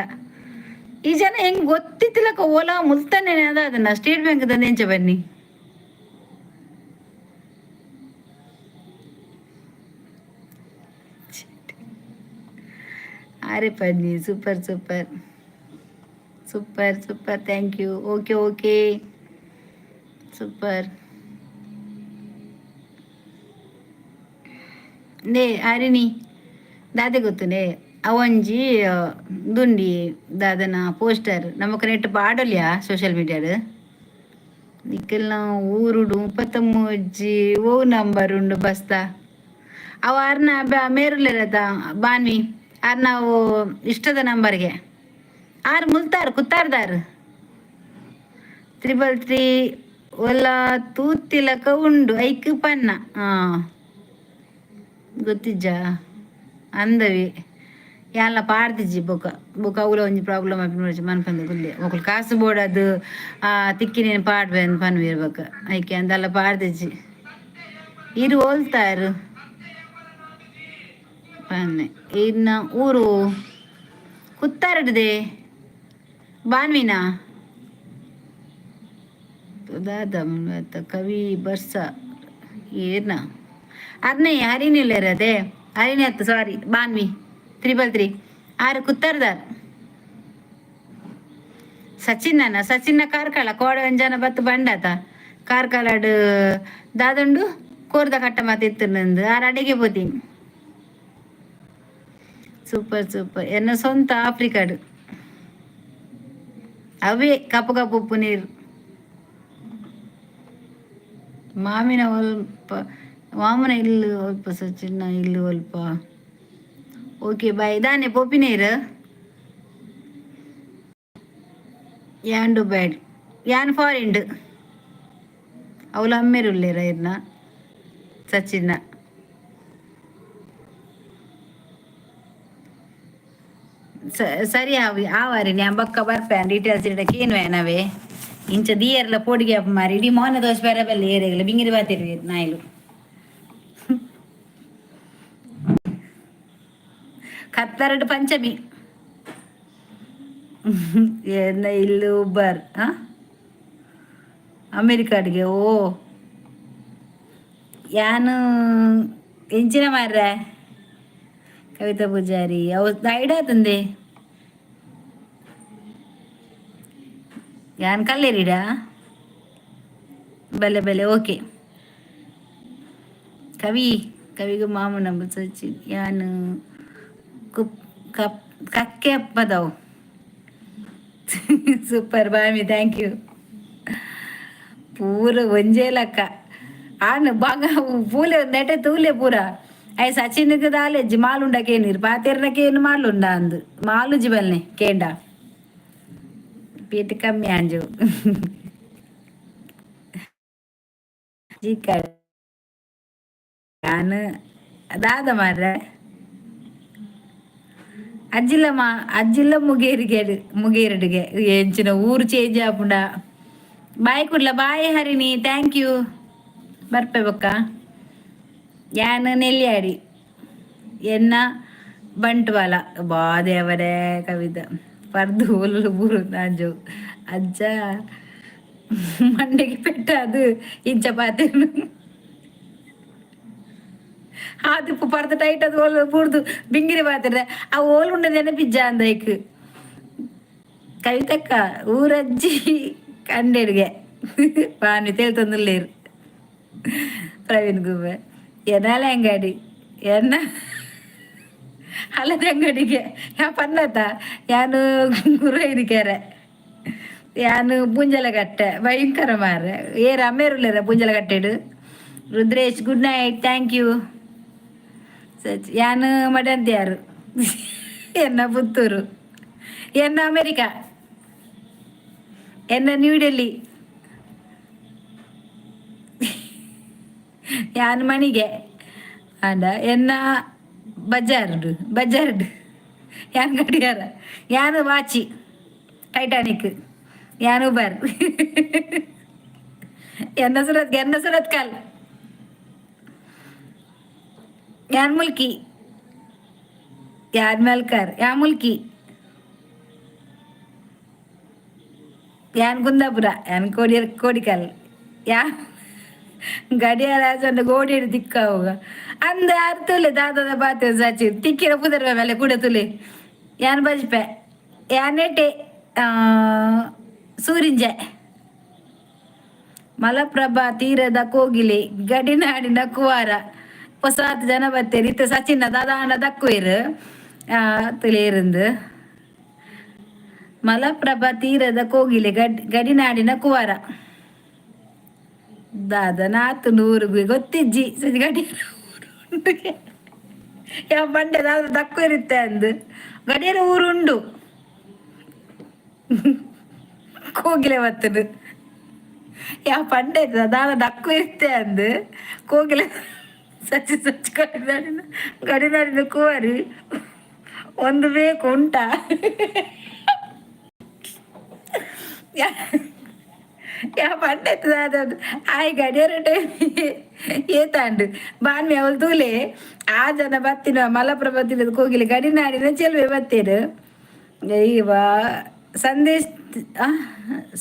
ಈ ಜನ ಹೆಂಗ್ ಗೊತ್ತಿತ್ತಿಲ್ಲಕ ಓಲಾ ಮುಲ್ತಾನೆ ಅದನ್ನ ಸ್ಟೇಟ್ ಬ್ಯಾಂಕ್ದ ನೆಂಚ ಬನ್ನಿ. ಅರೆ ಬನ್ನಿ super super super super, thank you. Okay okay super. ನೇ ಹರಿಣಿ ದಾದೆ ಗೊತ್ತುಂಡೆ ಅವೊಂಜಿ ದುಂಡಿ ದಾದನ ಪೋಸ್ಟರ್ ನಮಕ್ ನೆಟ್ ಪಾಡೋಲ್ಯಾ ಸೋಷಿಯಲ್ ಮೀಡಿಯಾಡ್ ನಿಕ್ಕೆಲ್ಲ ಊರುಡು 33 ಓ ನಂಬರ್ ಉಂಡು ಬಸ್ತ ಅವ ಅರ್ನ ಮೇರುಲೆರದ ಬಾನ್ವಿ ಆರ್ ನಾವು ಇಷ್ಟದ ನಂಬರ್ಗೆ ಆರು ಮುಲ್ತಾರು ಕುತ್ತಾರ್ದಾರು 333 ಒಲ್ಲ ತೂತಿಲಕ ಉಂಡು ಐಕ್ ಪನ್ನ. ಗೊತ್ತಿಜ್ಜ ಅಂದವಿ ಎಲ್ಲ ಪಾಡ್ದಿಜ್ಜಿ ಬೊಕ ಅವಳ ಒಂಜಿ ಪ್ರಾಬ್ಲಮ್ ಆಪಿ ಮನ್ಪಂದೆ ಗುಲ್ಲೆ ಒಕ್ಕಲು ಕಾಸು ಬೋಡದು ತಿಕ್ಕಿನೇನು ಪಾಡ್ಬೆ ಅಂತ ಪನ್ವಿ ಇರ್ಬೇಕು ಐಕೆ ಅಂದೆಲ್ಲ ಪಾಡ್ದಿಜ್ಜಿ ಇರು ಹೋಲ್ತಾರು ಪನ್ನೆ. ಇನ್ನು ಊರು ಕುತ್ತಾರಡ್ದೆ ಬಾನ್ವಿನ ದಾದ ಕವಿ ಬರ್ಸ ಏನ ಅರ್ನೇ ಹರಿನಿಲ್ಲರದೆ ಹರಿನಿ ಹತ್ತು ಸಾರಿ ಬಾನ್ವಿ 333 ಆರು ಕುತ್ತಾರ್ದಾರ್. ಸಚಿನ್ನ ಕಾರ್ಕಳ ಕೋಡವಂಜನ ಬತ್ತು ಬಂಡಾತ ಕಾರ್ಕಳಡ್ ದಾದಂಡು ಕೋರ್ದ ಕಟ್ಟ ಮಾತು ಇತ್ತು ನಂದು ಆರು ಅಡಿಗೆ పోತೀನಿ. ಸೂಪರ್ ಸೂಪರ್ ಎನ್ನ ಸ್ವಂತ ಆಫ್ರಿಕಾಡು ಅವೇ ಕಪ್ಪು ಕಪ್ಪು ಉಪ್ಪು ನೀರು ಮಾಮಿನ ಮಾಮನ ಇಲ್ಲು ಒಲ್ಪ ಸಚಿನ್ನ ಇಲ್ಲು ಒಲ್ಪ. ಓಕೆ ಬಾಯ್ ದಾನೆ ಪೊಪ್ಪಿ ನೀರು ಯಾಂಡು ಬ್ಯಾಡ್ ಯಾನ್ ಫಾರಿಂಡ್ ಅವಳು ಅಮ್ಮೇರುಲ್ಲೇರ ಇರ್ನ ಸಚಿನ್ನ ಸರಿ ಆವಾರಿ ನ್ಯಾ ಬಕ್ಕ ಬರ್ಪೆ ಡೀಟೇಲ್ಸ್ ಇಡಕ್ಕೆ ಏನು ನಾವೇ ಇಂಚ ದಿಯರ್ಲ ಪೋಡಿಗೆ ಅಪ್ಪ ಮಾರಿ ಇಡೀ ಮೋನ ದೋಷ ಬೇರೆ ಬಲ್ಲಿ ಏರಿಯಾಗಲ್ಲ ಬಿಂಗಿರಿ ಬಾತಿರ್ವಿ ನಾಯಿಲು ಕತ್ತರಡು ಪಂಚಮಿ ಏನ ಇಲ್ಲು ಬರ್ ಅಮೇರಿಕಾಡ್ಗೆ ಓ ಯಾನು ಎಂಚಿನ ಮಾರ್ರೆ ಕವಿತಾ ಪೂಜಾರಿ ಅವು ಐಡ ತಂದೆ ಯಾನ್ ಕಲ್ಲೇರಿಡ ಬಲೆ ಬಲೆ ಓಕೆ. ಕವಿಗೂ ಮಾಮನ ಸಚಿನ್ ಯಾನು ಕಕ್ಕೆ ಹಬ್ಬದವು. ಸೂಪರ್ ಬಾಮಿ, ಥ್ಯಾಂಕ್ ಯು. ಪೂರ ಒಂಜೇ ಲಕ್ಕ ಆನು ಬಾಂಗ ಪೂಲೆ ನೆಟೆ ತೂಲೆ ಪೂರ ಅಯ್ಯ ಸಚಿನ್ಗೆ ದಾಲೆಜ್ಜಿ ಮಾಲುಂಡ ಕೇನೀರು ಪಾತೆರ್ನಕ್ಕೆ ಏನು ಮಾಲುಂಡ ಅಂದು ಮಾಲು ಜಿಬಲ್ನೆ ಕೇಂಡ ಪೀಟ್ ಕಮ್ಮಿ ಅಂಜು ಜೀಕ ನಾನು ದಾದ ಮಾರ್ರೆ ಅಜ್ಜಿಲ್ಲಮ್ಮ ಅಜ್ಜಿಲ್ಲ ಮುಗೇರಿಗೆಗೆ ಎಂಚಿನ ಊರು ಚೇಂಜ್ ಆಪುಂಡ. Bye Kudla bye Harini, thank you. ಬರ್ಪೆ ಬೊಕ್ಕ ಯಾನ್ ನೆಲ್ಲಿಯಾಡಿ ಎನ್ನ ಬಂಟ್ವಾಲ ಬಾ ದೇವರೇ ಕವಿತ ಪರ್ದು ಒಲ್ಲು ಬುರು ನಾಜು ಅಜ್ಜ ಮಂಡೆಗೆ ಪೆಟ್ಟ ಅದು ಇಂಚ ಪಾತೇನು ಅದು ಪರ್ದ ಟೈಟ್ ಅದು ಒಲ್ಲು ಬುಡ್ದು ಬಿಂಗಿರಿ ಪಾತ್ರೆ ಆ ಓಲ್ ಉಂಡ ನೆನಪಿಜ್ಜ ಅಂದೈಕ್ ಕವಿತಕ್ಕ ಊರಜ್ಜಿ ಕಂಡೆಡ್ಗೆ ಪಾನಿ ತೇಳ್ತಂದುಲ್ಲೇರು ಪ್ರವೀಣ್ ಗುಬ್ಬೆ ಎನ್ನಾಲೆ ಅಂಗಡಿ ಎನ್ನ ಹಲದ ಅಂಗಡಿಗೆ ಯಾ ಪನ್ನತ ಯಾನು ಗುರೈರಿಕೆರೆ ಯಾನು ಪುಂಜಲಗಟ್ಟೆ ಭಯಂಕರ ಮಾರ್ರೆ ಏರು ಅಮ್ಮೇರುಲ್ಲೇರ ಪುಂಜಲಗಟ್ಟೆಡು. Rudresh good night, thank you. ಸಚ್ ಯಾನು ಮಡಂತ್ಯಾರು ಎನ್ನ ಪುತ್ತೂರು ಎನ್ನ ಅಮೇರಿಕಾ ಎನ್ನ ನ್ಯೂ ಡೆಲ್ಲಿ ಯಾನು ಮಣಿಗೆ ಅಂಡ ಎನ್ನ ಬಜಾರ್ಡು ಯಾನ್ ಗಡಿಯಾರ ಯಾನು ವಾಚಿ ಟೈಟಾನಿಕ್ ಯಾನು ಬರ್ ಎನ್ನ ಸುರತ್ ಕಾಲ್ ಯಾನ್ ಮುಲ್ಕಿ ಯಾನ್ ಮಲ್ಕರ್ ಯಾ ಮುಲ್ಕಿ ಯಾನ್ ಕುಂದಾಪುರ ಯಾನ್ ಕೋಡಿಕಲ್ ಯಾ ಗಡಿಯಾರ ಸೊಂಡ ಗೋಡಿ ದಿಕ್ಕ ಹೋಗ ಅಂದ ಯಾರು ತುಲೆ ದಾದದ ಬಾತೆ ಸಾಚಿ ತಿಕ್ಕಿರ ಪುದರ್ವ ಮೇಲೆ ಕೂಡ ತುಲೆ ಯಾನ್ ಬಜ್ಪೆ ಯಾನ್ ನೆಟೆ ಸೂರಿಂಜೆ ಮಲಪ್ರಭಾ ತೀರದ ಕೋಗಿಲೆ ಗಡಿನಾಡಿನ ಕುವಾರ ಹೊಸಾತ್ ಜನ ಬತ್ತೇರಿ ಇತ್ತ ಸಚಿನ ದಾದಾಂಡ ದಕ್ಕುವೇರು ತುಲೆ ಇருந்து ಮಲಪ್ರಭಾ ತೀರದ ಕೋಗಿಲೆ ಗಡಿನಾಡಿನ ಕುವಾರ ದಾದ ನಾತು ನೂರುಗೆ ಗೊತ್ತಿಜ್ಜಿ ಗಡಿ ಯಾವ ಬಂಡೆ ದಾದ ದಕ್ಕು ಇರುತ್ತೆ ಅಂದು ಗಡಿಯರ ಊರುಂಡು ಕೋಗಿಲೆ ಬತ್ತದು ಯಾವ ಪಂಡೆ ದಾದ ದಕ್ಕು ಇರುತ್ತೆ ಅಂದು ಕೋಗಿಲೆ ಸಚ್ಚಿ ಗಡಿನಾಡಿನ ಕುವರಿ ಒಂದು ಬೇಕು ಉಂಟಾ ಯಾ ಪಂಡೆತ್ತು ಅದೊಂದು ಆಯ್ ಗಡಿಯಾರ ಟೈಮ್ ಏತಾಂಡು ಬಾನ್ಮಿ ಅವಳು ತೂಲೆ ಆ ಜನ ಬತ್ತಿನ ಮಲಪ್ರಭಾ ತಿನ್ನೋದು ಕೋಗಿಲೆ ಗಡಿನಾಡಿನ ಚೆಲುವೆ ಬತ್ತೇರು ಇವ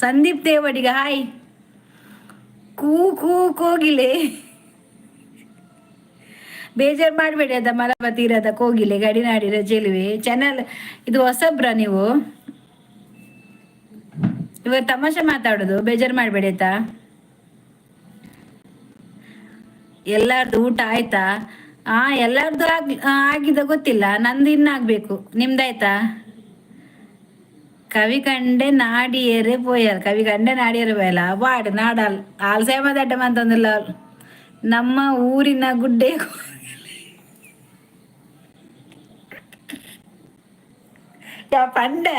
ಸಂದೀಪ್ ದೇವಡಿಗ ಹಾಯ್ ಕೂ ಕೂ ಕೋಗಿಲೆ ಬೇಜಾರು ಮಾಡಬೇಡಿ ಅದ ಮಲಪ್ರಭಾ ತೀರದ ಕೋಗಿಲೆ ಗಡಿನಾಡಿನ ಚೆಲುವೆ ಚಾನಲ್ ಇದು ಹೊಸಬ್ರ ನೀವು ಇವಾಗ ತಮಾಷೆ ಮಾತಾಡೋದು, ಬೇಜಾರು ಮಾಡಬೇಡಿ ಆಯ್ತಾ. ಎಲ್ಲಾರ್ದು ಊಟ ಆಯ್ತಾ? ಎಲ್ಲಾರ್ದು ಆಗಿದೆ ಗೊತ್ತಿಲ್ಲ, ನಂದು ಇನ್ನಾಗಬೇಕು. ನಿಮ್ದಾಯ್ತಾ? ಕವಿ ಕಂಡೆ ನಾಡಿಯೇರೆ ಪೋಯಲ್, ಕವಿ ಕಂಡೆ ನಾಡಿಯೇರೆ ಪೋಯಲ್ಲ ವಾಡು ನಾಡಲ್ ಆಲ್ಸೇಮ ದಡ್ಡ ಅಂತಂದಿಲ್ಲ. ನಮ್ಮ ಊರಿನ ಗುಡ್ಡೆ ಯಾ ಪಂಡೆ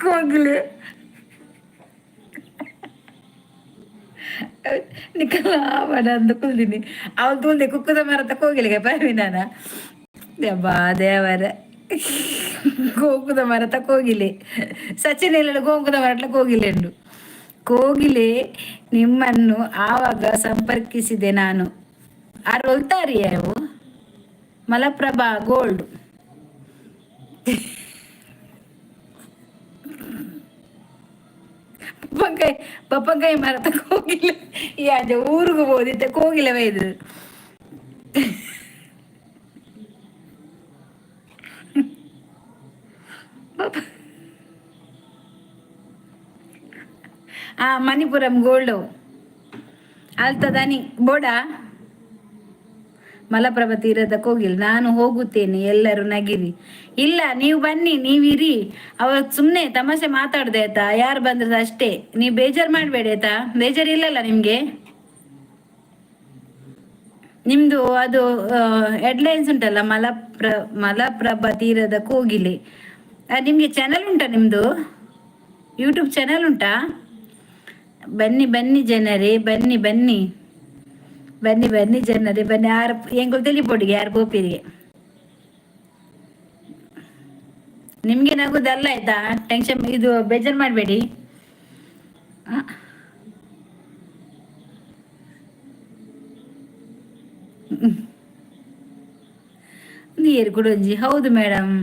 ಕೋಗಿಲೆ ನಿಕಲ ಅವನ ಅಂತ ಕುಲ್ದಿನಿ ಅವಳು ತುಲ್ದೆ ಕುಕ್ಕುದ ಮರತ ಕೋಗಿಲೆಗೆ ಬರವಿ ನಾನ ಬಾ ದೇವರ ಗೋಂಕುದ ಮರತ ಕೋಗಿಲೆ ಸಚಿನ್ ಎಲ್ಲ ಗೋಂಕುದ ಮರಟ್ಲ ಕೋಗಿಲೆ ಉಂಡು. ಕೋಗಿಲೆ ನಿಮ್ಮನ್ನು ಆವಾಗ ಸಂಪರ್ಕಿಸಿದೆ ನಾನು. ಆರು ಹೊಲ್ತಾರಿಯ ಅವು ಮಲಪ್ರಭಾ ಗೋಲ್ಡ್ ಪಪ್ಪಂಕಾಯಿ ಮರತ ಕೋಗಿಲೆ ಯಾಜ ಊರಿಗೂ ಹೋದಿತ್ತೆ ಕೋಗಿಲೆ ವೈದು ಮಣಿಪುರಂ ಗೋಲ್ಡು ಅಲ್ತದಾನಿ ಬೋಡ ಮಲಪ್ರಭಾ ತೀರದಕ್ಕೆ ಹೋಗಿಲ್ಲ. ನಾನು ಹೋಗುತ್ತೇನೆ, ಎಲ್ಲರೂ ನಗಿರಿ. ಇಲ್ಲ, ನೀವು ಬನ್ನಿ, ನೀವಿರಿ. ಅವತ್ತು ಸುಮ್ಮನೆ ತಮಾಷೆ ಮಾತಾಡ್ದೆ ಆಯ್ತಾ, ಯಾರು ಬಂದ್ರೆ ಅಷ್ಟೇ. ನೀವು ಬೇಜಾರು ಮಾಡಬೇಡಿ ಆಯ್ತಾ. ಬೇಜಾರು ಇಲ್ಲಲ್ಲ ನಿಮಗೆ? ನಿಮ್ದು ಅದು ಹೆಡ್ಲೈನ್ಸ್ ಉಂಟಲ್ಲ, ಮಲಪ್ರಭಾ ತೀರದ ಕೋಗಿಲೆ. ನಿಮಗೆ ಚಾನಲ್ ಉಂಟಾ? ನಿಮ್ಮದು ಯೂಟ್ಯೂಬ್ ಚಾನಲ್ ಉಂಟಾ? ಬನ್ನಿ ಬನ್ನಿ ಜನರೇ, ಬನ್ನಿ ಬನ್ನಿ ಬನ್ನಿ ಬನ್ನಿ ಜನರೇ ಬನ್ನಿ. ಯಾರು ಹೆಂಗ್ ತಿಳಿಪೊಡಿಗೆ ಯಾರು ಗೋಪಿರಿಗೆ. ನಿಮ್ಗೆ ನಗುದಲ್ಲ ಆಯ್ತಾ, ಟೆನ್ಷನ್ ಇದು ಬೇಜಾರು ಮಾಡಬೇಡಿ. ನೀರು ಕುಡಂಜಿ. ಹೌದು ಮೇಡಮ್,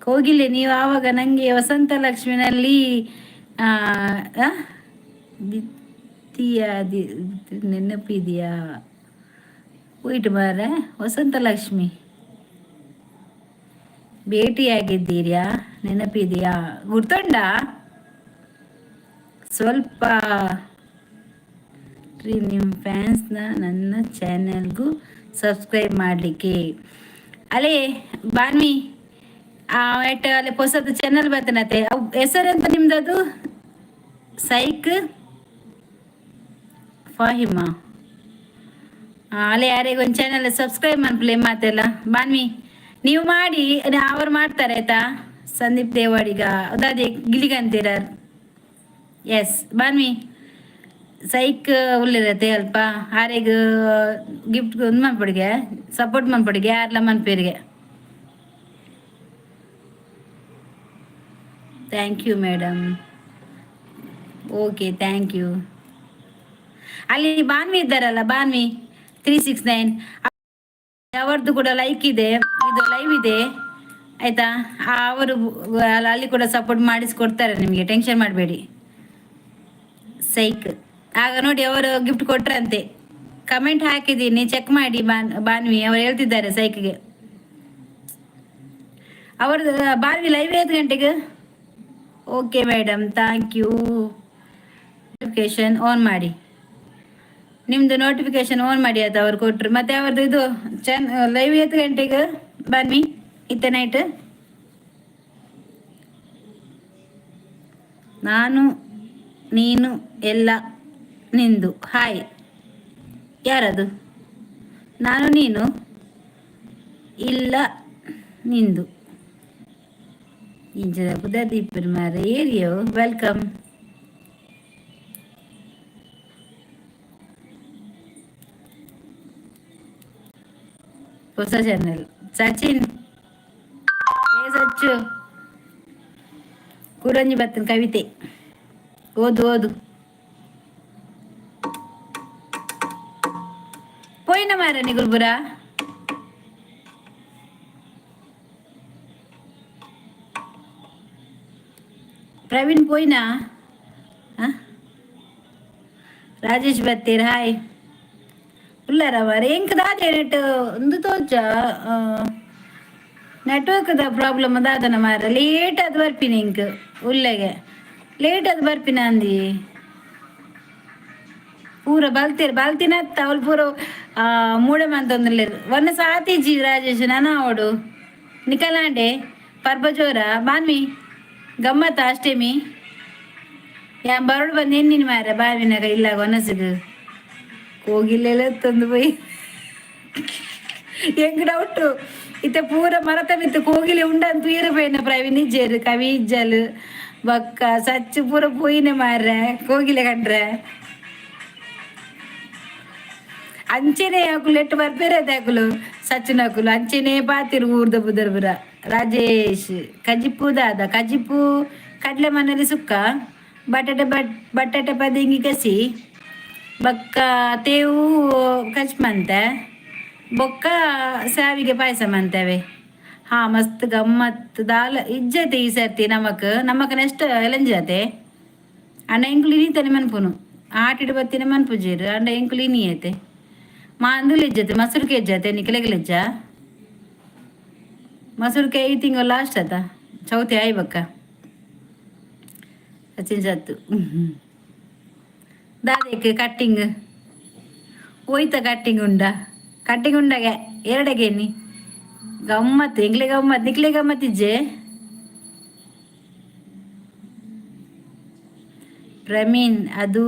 ಹೋಗಿಲ್ಲ ನೀವು ಆವಾಗ ನನಗೆ ವಸಂತ ಲಕ್ಷ್ಮಿನಲ್ಲಿ ಬಿತ್ತಿಯ ನೆನಪಿದೆಯಾ? ಹೋಯ್ತು ಮಾರ, ವಸಂತ ಲಕ್ಷ್ಮಿ ಭೇಟಿಯಾಗಿದ್ದೀರಾ? ನೆನಪಿದೆಯಾ? ಗುರ್ತೊಂಡ ಸ್ವಲ್ಪ ನಿಮ್ಮ ಫ್ಯಾನ್ಸ್ನ ನನ್ನ ಚಾನೆಲ್ಗೂ ಸಬ್ಸ್ಕ್ರೈಬ್ ಮಾಡಲಿಕ್ಕೆ. ಅಲ್ಲೇ ಬಾನ್ವಿ ಎಟ್ ಅಲ್ಲೇ ಹೊಸದು ಚಾನಲ್ ಬರ್ತನತ್ತೆ. ಹೆಸರೆಂತ ನಿಮ್ದು? ಅದು ಸೈಕ್ ಫಾಹಿಮಾ. ಅಲ್ಲೇ ಯಾರಿಗೆ ಒಂದು ಚಾನಲ್ ಸಬ್ಸ್ಕ್ರೈಬ್ ಮಾಡ್ಲಿ ಮಾತೆಲ್ಲ ಬಾನ್ವಿ. ನೀವು ಮಾಡಿ, ಅವ್ರು ಮಾಡ್ತಾರೆ ಆಯ್ತಾ. ಸಂದೀಪ್ ದೇವಾಡಿಗ ಅದೇ ಗಿಲಿಗಂತೀರ. ಎಸ್ ಬಾನ್ವಿ ಸೈಕ್ ಉಳ್ಳಿರತ್ತೆ ಅಲ್ಪ. ಆರೆಗ ಗಿಫ್ಟ್ ಒಂದು ಮನ್ಪಡಿಗೆ ಸಪೋರ್ಟ್ ಮನ್ಪಡಿಗೆ ಯಾರ್ಲ ಮನ್ಪೇರಿಗೆ. Thank you madam. Okay, thank you. ಅಲ್ಲಿ ಬಾನ್ವಿ ಇದ್ದಾರಲ್ಲ, ಬಾನ್ವಿ 369 ಅವರದ್ದು ಕೂಡ ಲೈಕ್ ಇದೆ, ಇದು ಲೈವ್ ಇದೆ ಆಯ್ತಾ. ಅವರು ಅಲ್ಲಿ ಕೂಡ ಸಪೋರ್ಟ್ ಮಾಡಿಸ್ಕೊಡ್ತಾರೆ ನಿಮಗೆ, ಟೆನ್ಷನ್ ಮಾಡಬೇಡಿ. ಸೈಕ್ ಆಗ ನೋಡಿ ಅವರು ಗಿಫ್ಟ್ ಕೊಟ್ರಂತೆ. ಕಮೆಂಟ್ ಹಾಕಿದ್ದೀನಿ, ಚೆಕ್ ಮಾಡಿ. ಬಾನ್ವಿ ಅವರು ಹೇಳ್ತಿದ್ದಾರೆ ಸೈಕ್ಗೆ. ಅವ್ರದ್ದು ಬಾನ್ವಿ ಲೈವ್ 5 ಗಂಟೆಗೆ. Okay madam, thank you. Notification on ಮಾಡಿ, ನಿಮ್ಮದು ನೋಟಿಫಿಕೇಶನ್ ಆನ್ ಮಾಡಿ ಅದು ಅವ್ರು ಕೊಟ್ಟರು. ಮತ್ತೆ ಅವ್ರದ್ದು ಇದು ಲೈವ್ 5 ಗಂಟೆಗೆ ಬನ್ನಿ ಇತ್ತ ನೈಟ್. ನಾನು ನೀನು ಎಲ್ಲ ನಿಂದು. ಹಾಯ್, ಯಾರದು? ನಾನು ನೀನು ಇಲ್ಲ ನಿಂದು. ಇಂಚದ ಕುದದೀಪರ್ ಮಾರ ಏರಿಯೋ. ವೆಲ್ಕಮ್. ಹೊಸ ಚಾನಲ್ ಸಚಿನ್ ಸಚ್ಚು ಕುರಂಜಿ ಬತ್ತನ ಕವಿತೆ ಓದು ಓದು. ಪೋಯಿನ ಮಾರ ನಿಗುಲ್ಬುರ. ಪ್ರವೀಣ್ ಪೋಯಿನ. ರಾಜೇಶ್ ಬತ್ತೀರ್ ಹಾಯ್. ಉಳ್ಳಾರ ಮಾರ ಎಂಕ್ ದಾದೆ ನೆಟ್ ಒಂದು ತೋಚ ನೆಟ್ವರ್ಕ್ದ ಪ್ರಾಬ್ಲಮ್ ಅದಾದನ ಮಾರ. ಲೇಟ್ ಅದು ಬರ್ಪಿನ ಇಂಕ್ ಉಳ್ಳೆಗೆ ಲೇಟ್ ಅದು ಬರ್ಪಿನ ಅಂದಿ ಪೂರ ಬಲ್ತಿನ ಅವಳು ಪೂರ ಮೂಡೆ ಮಂತೊಂದಿಲ್ಲೇರು ಒನ್ನ ಸಾತಿಜಿ ರಾಜೇಶ್ ನಾನ ಅವಡು ನಿಕಲಾಂಡೆ ಪರ್ಬಜೋರ ಬಾನ್ವಿ ಗಮ್ಮತ್ತ ಅಷ್ಟೇಮಿ ಯಾ ಬರೋಡು ಬಂದು ಎನ್ನಿನ ಮಾರ ಬಾವಿನಾಗ ಇಲ್ಲ ಒನಸಿಗೆ ಹೋಗಿಲ್ಲೆಲ್ಲ ತಂದು போய் ಎಂಗ್ ಡೌಟು ಇತ್ತೆ ಪೂರ ಮರತ ಮಿತ್ತು ಕೋಗಿಲೆ ಉಂಡನ್ ತೂಯರ ಪೋಯಿನ ಪ್ರವೀಣ್ ಇಜ್ಜೇರು ಕವಿ ಇಜ್ಜಲು ಬಕ್ಕ ಸಚ್ಚು ಪೂರ ಪೋಯಿನ ಮಾರ್ರೆ ಕೋಗಿಲೆ ಕಂಡ್ರೆ ಅಂಚೆನೆ ಹಾಕುಲು ಎಟ್ಟು ಬರ್ಬೇರೆ ಅದಾಕುಲು ಸಚ್ಚಿನಕುಲು ಅಂಚೆನೆ ಪಾತಿರು ಊರ್ದ ಬುದರ್ ಬುರ. ರಾಜೇಶ್ ಕಜಿಪು ದಾದ ಕಜಿಪು ಕಡ್ಲೆ ಮನೇಲಿ ಸುಕ್ಕ ಬಟಾಟೆ ಪದಿಂಗಿ ಕಸಿ ಬೊಕ್ಕ ತೇವು ಕಚ್ ಮಂತೆ ಬೊಕ್ಕ ಸಾವಿಗೆ ಪಾಯಸ ಮಂತೇವೆ. ಹಾಂ ಮಸ್ತ್ ಗಮ್ಮತ್ ದಾಲ ಇಜ್ಜತೆ ಈ ಸರ್ತಿ ನಮಕ್ ನೆಕ್ಸ್ಟ್ ಎಲಂಜತೆ ಅಂಡ ಎಂಕುಲು ಇನೀತನೆ ಮನ್ಪುನು ಆಟಿಡು ಬತ್ತಿನ ಮನ್ಪುಜೀರು ಅಂಡ ಎಂಕುಲು ಇನಿಯತೆ ಮಾಂದುಲು ಇಜ್ಜತೆ ಮಸೂರ್ಕೆ ಇಜ್ಜತೆ ನಿಖಲೆಗಲಿಜ್ಜ ಮಸೂರ್ಕೆ ಈ ತಿಂಗಳು ಲಾಸ್ಟ್ ಆತ ಚೌತಿ ಆಯ್ ಬಕ್ಕ ಸಚಿನ್ ಸತ್ತು ದಾದಕ್ಕೆ ಕಟ್ಟಿಂಗ್ ಹೋಯ್ತ ಕಟ್ಟಿಂಗ್ ಉಂಡಾಗೆ ಎರಡಗೇನಿ ಗಮ್ಮತ್ತು ನಿಕ್ಲೆ ಗಮ್ಮತ್ತಿಜ್ಜೆ ಪ್ರವೀಣ್ ಅದು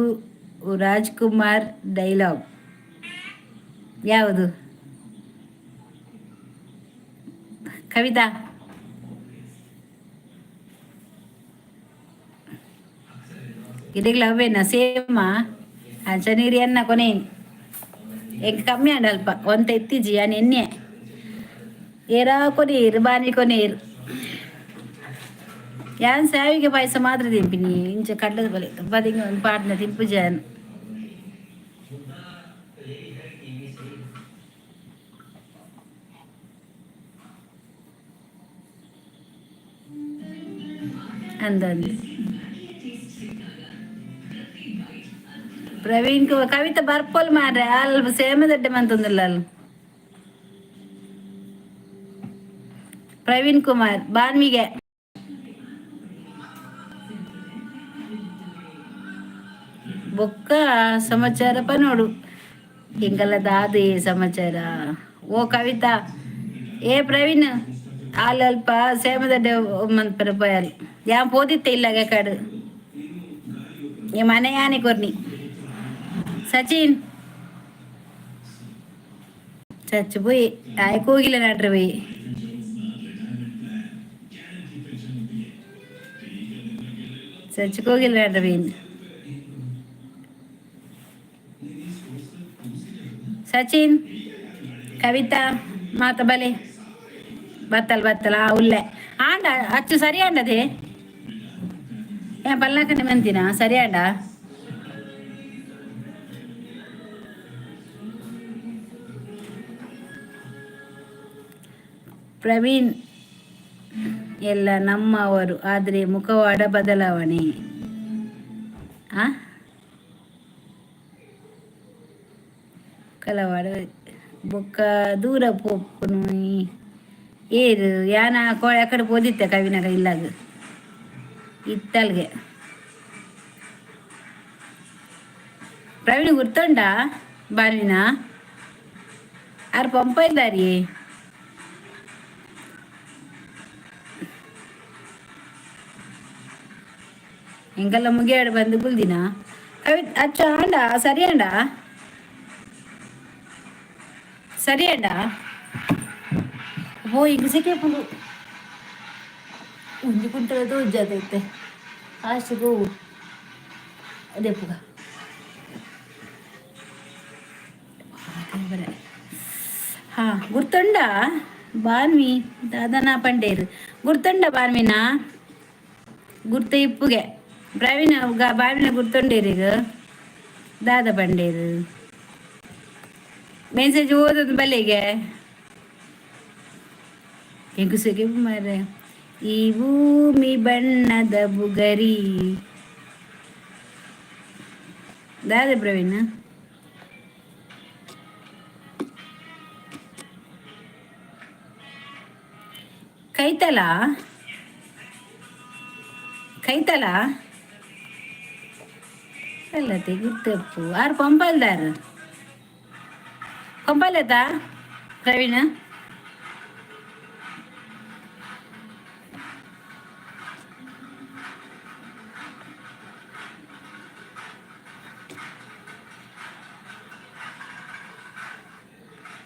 ರಾಜ್ಕುಮಾರ್ ಡೈಲಾಗ್ ಯಾವುದು ಕವಿತಾ ಗಿಡಗಳು ಅವೇನಾ ಸೇಮಾ ಚನೀರಿ ಅನ್ನ ಕೊನೆ ಹೆಂಗೆ ಕಮ್ಮಿ ಅಂಡ ಅಲ್ಪ ಒಂತ ಎತ್ತಿಜಿ ನಾನು ಎಣ್ಣೆ ಏರಾ ಕೊನೆಯರು ಬಾನಿ ಕೊನೆಯರು ಯಾನ್ ಸಾವಿಗೆ ಪಾಯಸ ಮಾತ್ರ ತಿಂಪಿನಿ ಇಂಚ ಕಡ್ಲದ ಬಲೆ ಬದಿಗೆ ಒಂದು ಪಾಟ್ನ ತಿಂಪು ಜಾನ್ ಅಂದಂದು ಪ್ರವೀಣ್ ಕವಿತ ಬರ್ಪಲ್ ಮಾರ್ರೆ ಅಲ್ಪ ಸೇಮದಡ್ಡೆ ಮಂತಂದಿಲ್ಲ ಅಲ್ಲ ಪ್ರವೀಣ್ ಕುಮಾರ್ ಬಾನ್ವಿಗೆ ಬೊಕ್ಕ ಸಮಾಚಾರಪ್ಪ ನೋಡು ಹಿಂಗಲ್ಲ ದಾದೆ ಸಮಾಚಾರ ಓ ಕವಿತಾ ಏ ಪ್ರವೀಣ್ ಅಲ್ಪ ಸೇಮದಡ್ಡೆ ಮಂತ್ ರೂಪಾಯಿ ಯಾ ಪೋದಿತ್ತೆ ಇಲ್ಲ ಕಾಡು ಈ ಮನೆ ಯಾನೆ ಕೊರ್ನಿ ಸಚಿನ್ ಚಚ್ಚು പോയി ആയിക്കോകില്ല നാട്ടു പോയി ಚಚ್ಕೋಗಿಲ್ಲ ನಾಟ್ರ പോയി ಸಚಿನ್ ಕವಿತಾ ಮಾತ ಬಲೆ ಬತ್ತಲ್ ಉಲ್ಲೆ ಆಂಡ ಅಚ್ಚು ಸರಿ ಆಂಡದೆ ಏ ಪಲ್ಲಾಕನೆ ಮಂತಿನ ಸರಿ ಆಂಡ ಪ್ರವೀಣ್ ಎಲ್ಲ ನಮ್ಮವರು ಆದರೆ ಮುಖವಾಡ ಬದಲಾವಣೆ ಕಲವಾಡ ಬೊಕ್ಕ ದೂರ ಪೋಪುನು ಏರು ಯಾನ ಅಕಡೆ ಪೋದಿತ್ತೆ ಕವಿನಾಗ ಇಲ್ಲಾಗ ಇತ್ತಲ್ಗೆ ಪ್ರವೀಣ್ ಗುರ್ತುಂಡ ಬಾನ್ವಿನ ಆರು ಪಂಪ ಇದ್ದಾರಿ ಹಿಂಗೆಲ್ಲ ಮುಗಿಯಾಡು ಬಂದು ಬುಲ್ದಿನ ಕವಿ ಅಚ್ಚ ಆಂಡ ಸರಿ ಅಂಡ ಓ ಈಗ ಸಿಕ್ಕೆ ಪುಡು ಉಂಜಿ ಕುಂಟದು ಉಜ್ಜದೈತೆ ಆಶಿಗೂ ಅದೇ ಪುಗ ಹಾ ಗುರ್ತುಂಡ ಬಾನ್ವಿ ದಾದನ ಪಂಡೇರು ಗುರ್ತುಂಡ ಬಾನ್ವಿನ ಗುರ್ತ ಇಪ್ಪುಗೆ ಪ್ರವೀಣ ಬಾವಿನ ಗುರ್ತೊಂಡೇರೀಗ ದಾದ ಪಂಡೇರು ಮೆಸೇಜ್ ಓದೋದು ಬಲೆಗೆ ಹೆಂಗುಸಿಗೆ ಮಾರೆ ಈ ಭೂಮಿ ಬಣ್ಣದ ಬುಗರಿ ದಾದ ಪ್ರವೀಣ ಕೈತಲ ಅಲ್ಲ ತೆಗುತ್ತಪ್ಪು ಆರು ಪಂಪಲ್ದಾರು ಪಂಪಲ್ಲತಾ ಪ್ರವೀಣ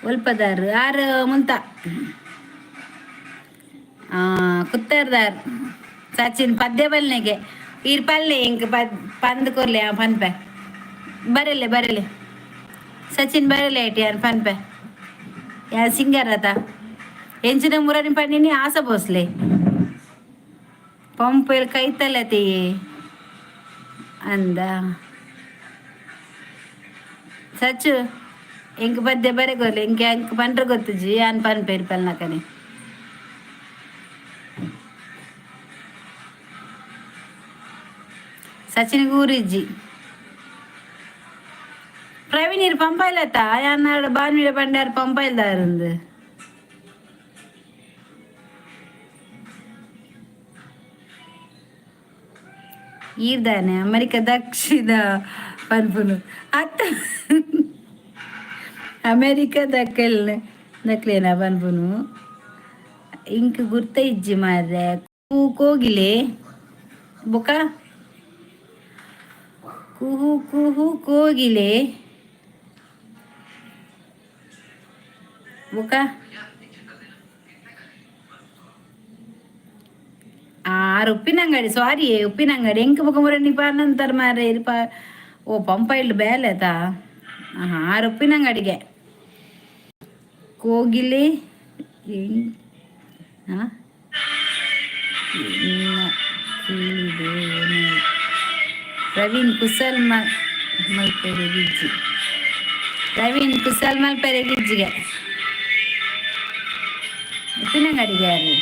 ಒಲ್ಪದಾರು ಆರು ಮುಂತ ಕುತ್ತರ್ದಾರ್ ಸಚಿನ್ ಪದ್ಯ ಬಲ್ನೆಗೆ ಈರ್ ಪಲ್ಲೆ ಹಿಂಗೆ ಪಂದ್ ಕೊರ್ಲೆ ಪನ್ಪೆ ಬರಲೆ ಸಚಿನ್ ಬರಲೆ ಏಟಿ ಯಾರು ಪನ್ಪೆ ಯಾರು ಸಿಂಗರ್ ಆತ ಎಂಚಿನ ಮುರನಿ ಪನ್ನಿನಿ ಆಸ ಬೋಸ್ಲೆ ಪಂಪೇಲ್ ಕೈತಲ್ಲತಿ ಅಂದ ಸಚ್ಚು ಹೆಂಗೆ ಪದ್ಯ ಬರೆಗೋರ್ಲೆ ಹೆಂಗೆ ಹೆಂಗೆ ಪಂಡ್ರೆ ಗೊತ್ತುಜಿ ಯಾನ್ ಪನ್ಪೇರ್ ಪಲ್ನಕನೆ ಸಚಿನ್ ಗೂರಿಜ್ಜಿ ಪ್ರವೀಣ್ ಇರು ಪಂಪಾಯ್ಲತ್ತ ಯಾರು ಬಾನ್ವೀಡ ಪಂಡ್ಯಾರು ಪಂಪಾಯ್ಲ್ದಾರಂದು ಈರ್ದಾನೆ ಅಮೆರಿಕ ದಕ್ಷಿಣ ಪನ್ಪುನು ಅತ್ತ ಅಮೇರಿಕಾ ದಕ್ಲೇನ ಬನ್ಪುನು ಇಂಕ್ ಗುರ್ತ ಇಜ್ಜಿ ಮಾರ್ರೆ ಕೋಗಿಲೆ ಬೊಕ ಕುಹು ಕುಹು ಕೋಗಿಲೆ ಬೊಕ ಆರು ಉಪ್ಪಿನಂಗಡಿ ಸಾರಿ ಉಪ್ಪಿನಂಗಡಿ ಎಂಕ್ ಬೊಕ ಮುರನಿ ಪಾರ್ನಂತರ ಮಾರ್ರೆ ಇರ್ಪ ಓ ಪಂಪ ಇಲ್ಲು ಬೇಲೆತಾ ಆರು ಉಪ್ಪಿನಂಗಡಿಗೆ ಕೋಗಿಲೆ ಹಾಂ ಕೇಳಿದೆ ಏನು ಪ್ರವೀಣ್ ಕುಸಲ್ ಮಲ್ಪೆರೆ ಗಿಜ್ಜಿ ಪ್ರವೀಣ್ ಕುಸಲ್ ಮಲ್ಪೆರೆ ಗಿಜ್ಜಿಗೆ ಉಪ್ಪಿನಂಗಡಿಗೆ ಯಾರು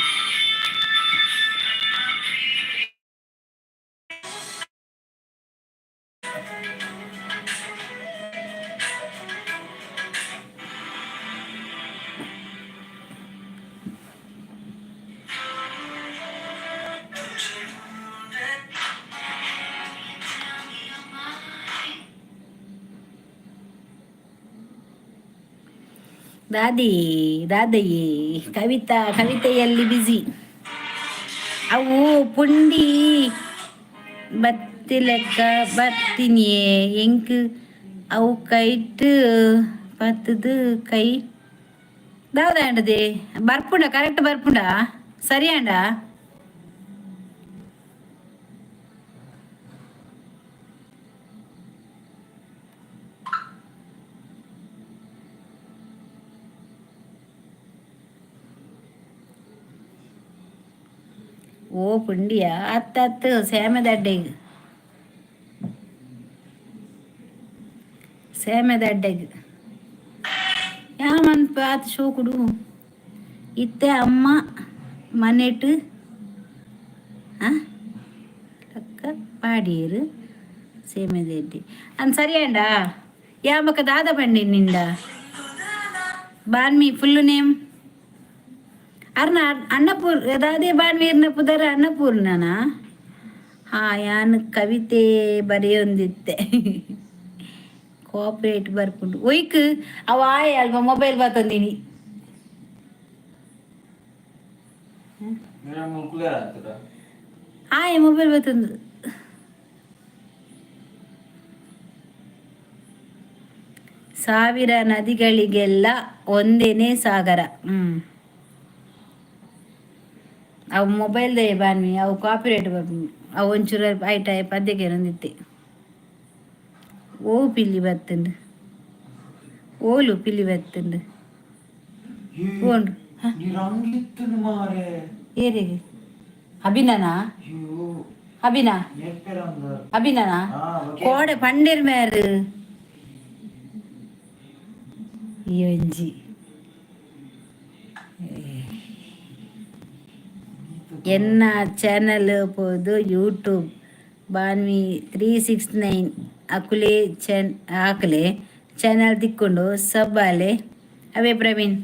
ದಾದಯ್ಯೇ ಕವಿತೆಯಲ್ಲಿ ಬಿಸಿ ಅವು ಪುಂಡಿ ಬತ್ತಿ ಲೆಕ್ಕ ಬರ್ತೀನಿಯೇ ಎಂಕ್ ಅವು ಕೈಟ್ ಪತ್ತದು ಕೈ ದಾವದಾಂಡದೆ ಬರ್ಪುಂಡ ಕರೆಕ್ಟ್ ಬರ್ಪುಂಡ ಸರಿಯಾಂಡ ಓ ಪುಂಡಿಯ ಹತ್ತು ಸೇಮೆದಡ್ಡೆಗೆ ಯಾಮನ್ಪ ಆತ ಶೋಕುಡು ಇತ್ತೆ ಅಮ್ಮ ಮನೆಟ್ ಅಕ್ಕ ಪಾಡೀರು ಸೇಮೆದಡ್ಡಿ ಅನ್ ಸರಿಯಾಂಡ ಯಾಮಕ್ಕ ದಾದ ಬಂಡಿ ನಿಂಡ ಬಾನ್ಮಿ ಫುಲ್ಲು ನೇಮ್ ಅರ್ನ ಅನ್ನಪೂರ್ ಅದೇ ಬಾಣ್ವೀರ್ನ ಪುದರ ಅನ್ನಪೂರ್ಣನಾ ಹಾಂ ಯಾನ್ ಕವಿತೆ ಬರೆಯೊಂದಿತ್ತೆ ಕೋಆಪ್ರೇಟ್ ಬರ್ಪುಂಡು ಒಯ್ಕ್ ಅವ ಆಯ್ ಅಲ್ಪ ಮೊಬೈಲ್ ಬರ್ತಂದಿನಿ ಆಯ್ ಮೊಬೈಲ್ ಬರ್ತಂದು ಸಾವಿರ ನದಿಗಳಿಗೆಲ್ಲ ಒಂದೇನೇ ಸಾಗರ ಅವು ಮೊಬೈಲ್ದೇ ಬಾನ್ವಿ ಅವು ಕಾಪಿರೇಟ್ ಬರ್ತೀನಿ ಅವು ಒಂಚೂರು ಐಟ ಪದ್ಯಕ್ಕೆ ಒಂದಿತ್ತೆ ಓ ಪಿಲ್ಲಿ ಬತ್ತುಂಡು ಓಲು ಪಿಲ್ಲಿ ಬತ್ತುಂಡು ಓಂಡು ಏರಿಗೆ ಅಭಿನನಾ ಅಭಿನನಾ ಕೋಡೆ ಪಂಡೇರ್ ಮೇರು ಒಂಜಿ ಎನ್ನ ಚಾನಲ್ ಪೋದು ಯೂಟ್ಯೂಬ್ ಬಾನ್ವಿ 369 ಅಕುಲೆ ಆಕಲೆ ಚಾನಲ್ ತಿಕ್ಕೊಂಡು ಸಬ್ಬಾಲೆ ಅವೇ ಪ್ರವೀಣ್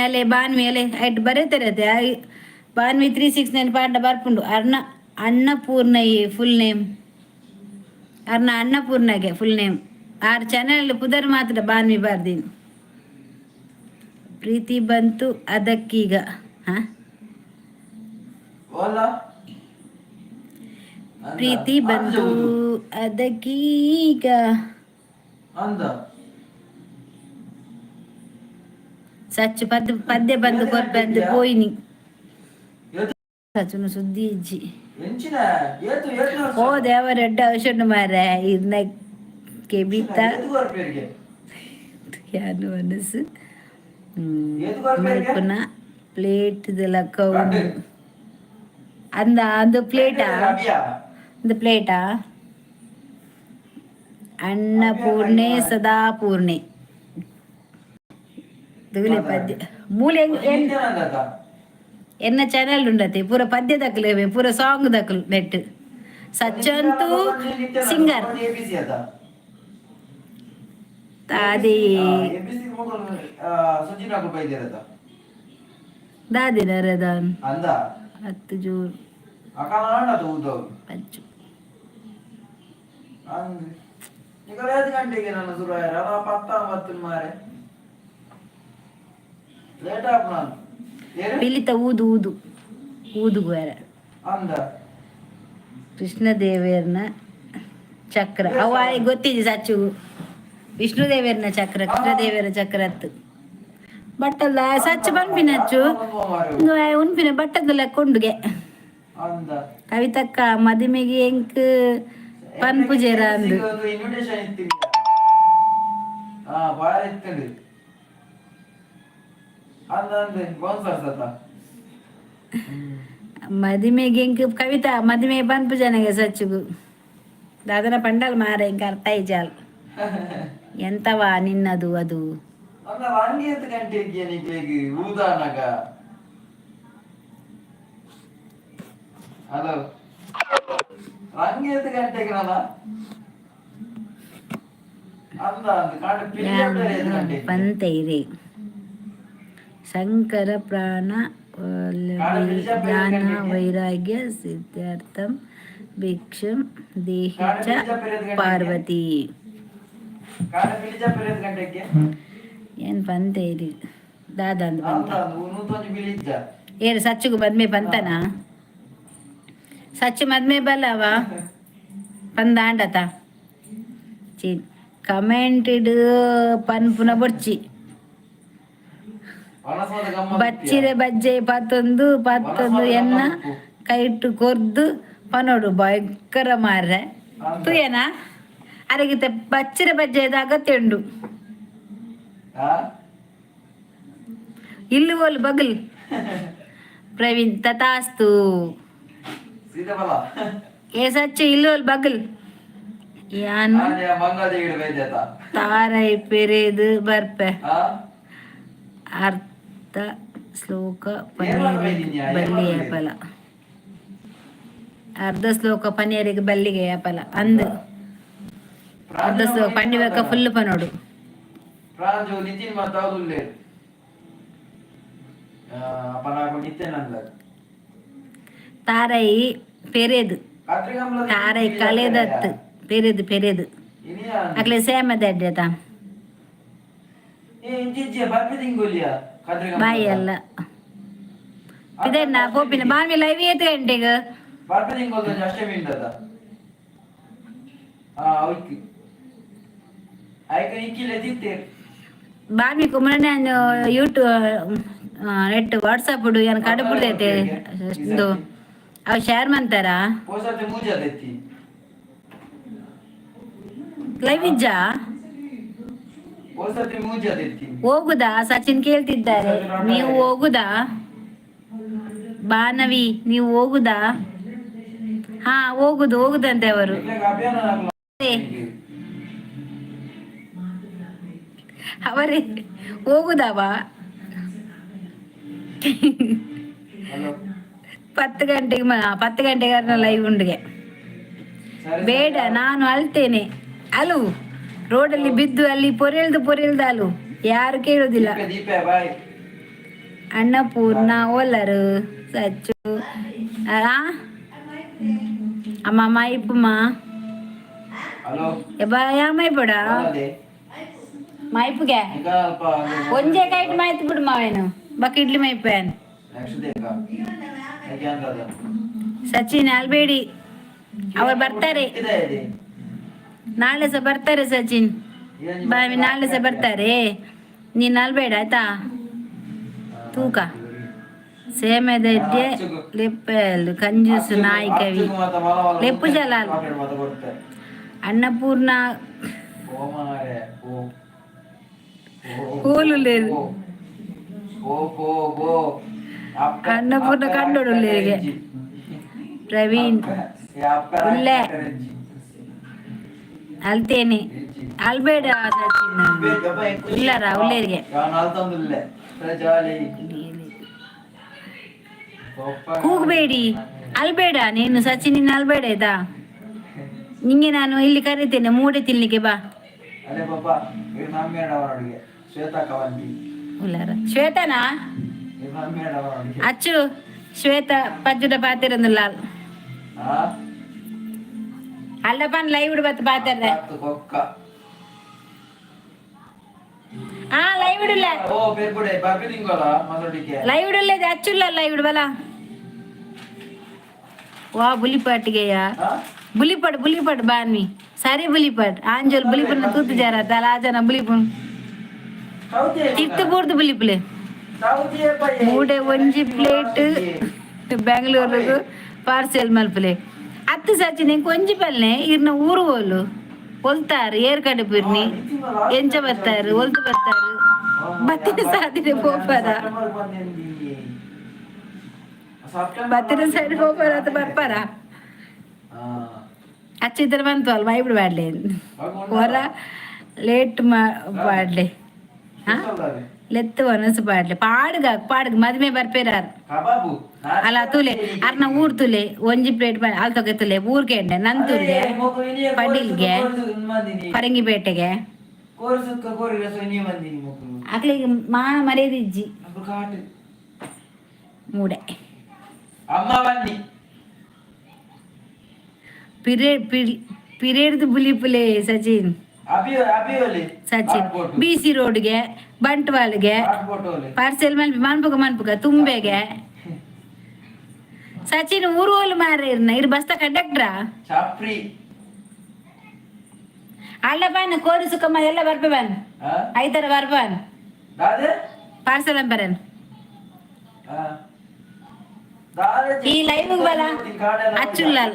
ಅಲ್ಲೇ ಬಾನ್ವಿ ಅಲ್ಲೇ ಐಟ್ ಬರೀತಾರೆ ಬಾನ್ವಿ 369 ಪಾಂಡ ಬರ್ಪುಂಡು ಅನ್ನಪೂರ್ಣಯ್ಯ ಫುಲ್ ನೇಮ್ ಅನ್ನಪೂರ್ಣಗೆ ಫುಲ್ ನೇಮ್ ಆರು ಚಾನಲ್ ಪುದರ್ ಮಾತ್ರ ಬಾನ್ವಿ ಬರ್ದೀನಿ ಪ್ರೀತಿ ಬಂತು ಅದಕ್ಕೀಗ ಪ್ರೀತಿ ಬಂತು ಅದಕ್ಕೀಗ ಸಚ್ಚು ಪದ್ಯ ಬಂದು ಕೊರ್ಬಂದು ಪೋಯ್ನಿ ಸಚ್ಚುನು ಸುದ್ದಿ ಇಜ್ಜಿ ಓ ದೇವ ರೆಡ್ಡ ಔಷಧ ಮಾರ ಇದನ್ನಕ್ಕೆ ಬಿತ್ತ ಯಾನು ಮನಸ್ಸು ಮಲ್ಪುನ ಪ್ಲೇಟ್ ಲೆಕ್ಕ ಉಂಡು அந்த ಪ್ಲೇಟಾ ಅನ್ನಪೂರ್ಣೆ ಸದಾಪೂರ್ಣೆ ತುಗುಲೆ ಪದ್ಯ ಮೂಲೆ ಎನ್ನ ಚಾನೆಲ್ ಉಂಡತೆ ಪೂರ ಪದ್ಯ ದಕ್ಕಲೇವೆ ಪೂರ ಸಾಂಗ್ ದಕ್ಕಲು ನೆಟ್ ಸಚ್ಚಂತೂ ಸಿಂಗರ್ ಅದೇ ದಾದಿನ ರದಾನ್ 10 ಜೂನ್ ಪಂಚು ಈಗ 5 ಗಂಟೆಗೆ ನಾನು ಶುರು ಆಯ್ರ 10 ಮಾರೆ ಲೇಟ್ ಆಪ್ ನಾನು ಪಿಲಿತ ಊದು ಊದು ಊದುಗೋರ ಅಂದ ಕೃಷ್ಣದೇವರನ ಚಕ್ರ ಅವ ಗೊತ್ತಿದೆ ಸಚ್ಚು ವಿಷ್ಣುದೇವರನ ಚಕ್ರ ಕೃಷ್ಣದೇವರ ಚಕ್ರ ಅತ್ತು ಬಟ್ಟಲ್ಲ ಸಚ್ಚ ಪನ್ಪಿನಚ್ಚು ಉನ್ಪಿನ ಬಟ್ಟದಲ್ಲ ಕೊಂಡುಗೆ ಕವಿತಕ್ಕ ಮದುಮೆಗೆ ಎಂಕ್ ಪನ್ಪುಜೇರ ಅಂದು ಮದುಮೆಗೆ ಎಂಕ್ ಕವಿತಾ ಮದುಮೆ ಪನ್ಪುಜನಗೆ ಸಚ್ಚುಗು ದಾದನ ಪಂಡಲ್ ಮಾರ ಎಂಕ ಅರ್ಥ ಇಜಾಲ್ ಎಂತವಾ ನಿನ್ನದು ಅದು ಹಲೋ ರಂಗೇತ್ ಗಂಟೆಗೆ ಪಂತೈರೆ ಶಂಕರ ಪ್ರಾಣ ಜ್ಞಾನ ವೈರಾಗ್ಯ ಸಿದ್ಧಾರ್ಥಂ ಭಿಕ್ಷಂ ದೇಹಿ ಚ ಪಾರ್ವತಿ ಏನ್ ಪಂತೈರಿ ದಾದಂದು ಪಂತ ಏರು ಸಚ್ಚುಗು ಮದ್ಮೆ ಪಂತನ ಸಚ್ಚು ಮದ್ಮೆ ಬಲ್ಲವ ಪಂದಾಂಡತ ಚೀನ್ ಕಮೆಂಟೆಡ್ ಪನ್ಪುನ ಬೊಡ್ಚಿ ಬಚ್ಚಿರೆ ಬಜ್ಜೆ ಪತ್ತೊಂದು ಎನ್ನ ಕೈಟ್ಟು ಕೊರ್ದು ಪನೋಡು ಭಯಂಕರ ಮಾರ್ರೆ ತೂಯನ ಅರಗಿತ ಬಚ್ಚಿರೆ ಬಜ್ಜೆದ ಅಗತ್ಯ ಉಂಡು ಇಲ್ಲಿ ಓಲ್ ಬಗಲ್ ಪ್ರವೀಣ್ ತಥಾಸ್ತು ಏ ಸಚ್ಚು ಇಲ್ಲಿ ಓಲ್ ಬಗಲ್ ಯಾನು ತಾರೈ ಪೆರೇದು ಬರ್ಪೆ ಅರ್ಥ ಶ್ಲೋಕ ಪನ್ನೀರಿಗೆ ಬಲ್ಲಿಗೆ ಫಲ ಅರ್ಧ ಶ್ಲೋಕ ಪನ್ನೀರಿಗೆ ಬಲ್ಲಿಗೆ ಫಲ ಅಂದು ಅರ್ಧ ಶ್ಲೋಕ ಪಂಡಿಬೇಕ ಫುಲ್ ಪನೋಡು ತಾರೈ ಪೆರೇದು ತಾರೈ ಕಲೆದತ್ತು ಪೆರೇದು ಅಕ್ಲೆ ಸೇಮದ ಅಡ್ಡತ ಬಾಯಿ ಅಲ್ಲ ಇದನ್ನ ಪೋಪಿನ ಬಾವಿ ಲೈವ್ 8 ಗಂಟೆಗೆ ಬಾವಿ ಕುಮರನೆ ಯೂಟ್ಯೂಬ್ ನೆಟ್ ವಾಟ್ಸಪ್ ಏನು ಕಡಬಿಡ್ದೈತೆ ಅಷ್ಟು ಅವ್ ಶೇರ್ ಮಾಡ್ತಾರ ಲೈವ್ ಇಜ್ಜ ಹೋಗುದಾ ಸಚಿನ್ ಕೇಳ್ತಿದ್ದಾರೆ ನೀವು ಹೋಗುದಾ ಬಾನವಿ ನೀವು ಹೋಗುದಾ ಹಾ ಹೋಗುದಂತೆ ಅವರು ಅವರೇ ಹೋಗುದವಾ 10 ಗಂಟೆಗೆ ಲೈವ್ ಉಂಡಿಗೆ ಬೇಡ ನಾನು ಅಳ್ತೇನೆ ಅಲು ರೋಡಲ್ಲಿ ಬಿದ್ದು ಅಲ್ಲಿ ಪೊರೆಲ್ದು ಅಲು ಯಾರು ಕೇಳುದಿಲ್ಲ ಅನ್ನಪೂರ್ಣ ಓಲರು ಸಚ್ಚು ಅಮ್ಮ ಮೈಪುಮ್ಮ ಯಾ ಮೈಪುಡ ಮೈಪುಗೆ ಒಂಜೆ ಕೈಟ್ ಮಾಯ್ತು ಬಿಡು ಮಾವೇನು ಬಕ್ ಇಡ್ಲಿ ಮೈಪೇನ್ ಸಚಿನ್ ಅಲ್ಬೇಡಿ ಅವರು ಬರ್ತಾರೆ ನಾಳೆ ಸಹ ಬರ್ತಾರೆ ಸಚಿನ್ ಬಾವಿ ನಾಳೆ ಸಹ ಬರ್ತಾರೆ ನೀನ್ ಅಲ್ಬೇಡ ಆಯ್ತಾ ತೂಕ ಸೇಮೆದಡ್ಡೆ ಲೆಪ್ಪಲ್ ಕಂಜೂಸು ನಾಯಿ ಕವಿ ಲೆಪ್ಪು ಜಲಾಲ್ ಅನ್ನಪೂರ್ಣ ಕೂಲು లేదు ಅನ್ನಪೂರ್ಣ ಕಂಡೋಡು ಲೇಗೆ ಪ್ರವೀಣ್ ಉಲ್ಲೆ ಅಲ್ತೇನೆ ಅಲ್ಬೇಡ ಸಚಿನ್ ಇಲ್ಲರ ಉಲ್ಲೇರಿಗೆ ಕೂಗಬೇಡಿ ಅಲ್ಬೇಡ ನೀನು ಸಚಿನ್ ಅಲ್ಬೇಡ ಆಯ್ತಾ ನಿಂಗೆ ನಾನು ಇಲ್ಲಿ ಕರೀತೇನೆ ಮೂಡೆ ತಿನ್ಲಿಕ್ಕೆ ಬಾ ಶ್ವೇತನಾ ಅಚ್ಚು ಶ್ವೇತ ಪಜ್ಜುಡ ಪಾತಿರಂದಿಲ್ಲ ಅಲ್ಲ ಪನ್ ಲೈವ್ ಬತ್ ಪಾತಿರ್ದೆ ಲೈವ್ ಇಡಲ್ಲ ಓ ಪೇರ್ಪುಡೆ ಬರ್ಬಿದಿಂಗೋಲ ಮಸಡಿಕೆ ಲೈವ್ ಇಡಲ್ಲ ಅಚ್ಚುಲ್ಲ ಲೈವ್ ಇಡಬಲ್ಲ ವಾ ಬುಲಿಪಾಟಿಗೆಯಾ ಬುಲಿಪಾಟ್ ಬಾನ್ವಿ ಸರಿ ಬುಲಿಪಾಟ್ ಆಂಜೋಲ್ ಬುಲಿಪನ್ನ ತೂತು ಜಾರ ತಲಾಜನ ಬುಲಿಪನ್ ತಿರ್ತು ಬೂರ್ದು ಬುಲಿಪುಲೆ ಮೂಡೆ ಒಂಜಿ ಪ್ಲೇಟ್ ಬೆಂಗಳೂರಿಗೂ ಪಾರ್ಸೆಲ್ ಮಲ್ಪಲೆ ಅತ್ತು ಸಚಿನ್ ಒಂಜಿ ಪಲ್ಲೆ ಇರ್ನ ಊರು ಹೋಲು ಒಲ್ತಾರು ಏರ್ ಕಡೆ ಬಿರ್ನಿ ಎಂಚ ಬರ್ತಾರು ಒಲ್ತು ಬರ್ತಾರು ಬತ್ತಿನ ಸಾಧಿದೆ ಪೋಪದ ಬತ್ತಿನ ಸೈಡ್ ಪೋಪದ ಅಂತ ಬರ್ಪಾರ ಅಚ್ಚಿದ್ರ ಬಂತು ಅಲ್ಲ ಮೈಬಿಡು ಬಾಡ್ಲೆ ಹೊರ ಲೇಟ್ ಬಾಡ್ಲೆ ಲೆತ್ತು ಒನಸು ಪಾಡ್ಲೆ ಪಾಡ್ಗ ಮದ್ಮೆ ಬರ್ಪೇರಾರು ಅಲ್ಲ ತುಲೆ ಅರ್ನ ಊರ್ ತುಲೆ ಒಂಜಿ ಪ್ಲೇಟ್ ಅಲ್ ತೊಗೆ ತುಲೆ ಊರ್ಗೆ ಎಂಡೆ ನನ್ ತುಲೆ ಪಡೀಲ್ಗೆ ಪರಂಗಿಪೇಟೆಗೆ ಅಕ್ಲಿಗೆ ಮಾ ಮರ್ಯಾದಿಜ್ಜಿ ಮೂಡೆ ಪಿರೇಡ್ದು ಬುಲಿಪುಲೆ ಸಚಿನ್ ಸಚಿನ್ ಬಿಸಿ ರೋಡ್ಗೆ ಬಂಟ್ವಾಳ್ಗೆ ಪಾರ್ಸೆಲ್ ಮನ್ಪುಗ ತುಂಬೆಗೆ ಸಚಿನ್ ಊರು ಹೋಲು ಮಾರ ಇರ್ ಬಸ್ತ ಕಂಡಕ್ಟ್ರಾ ಅಲ್ಲ ಬಾನ್ ಕೋರಿ ಸುಕ್ಕಮ್ಮ ಎಲ್ಲ ಬರ್ಪೆ ಬಾನ್ ಐತರ ಬರ್ಬಾನ್ ಪಾರ್ಸೆಲ್ ಅಂಬರನ್ ಈ ಲೈವ್ ಬಲ ಅಚ್ಚುಲ್ಲಲ್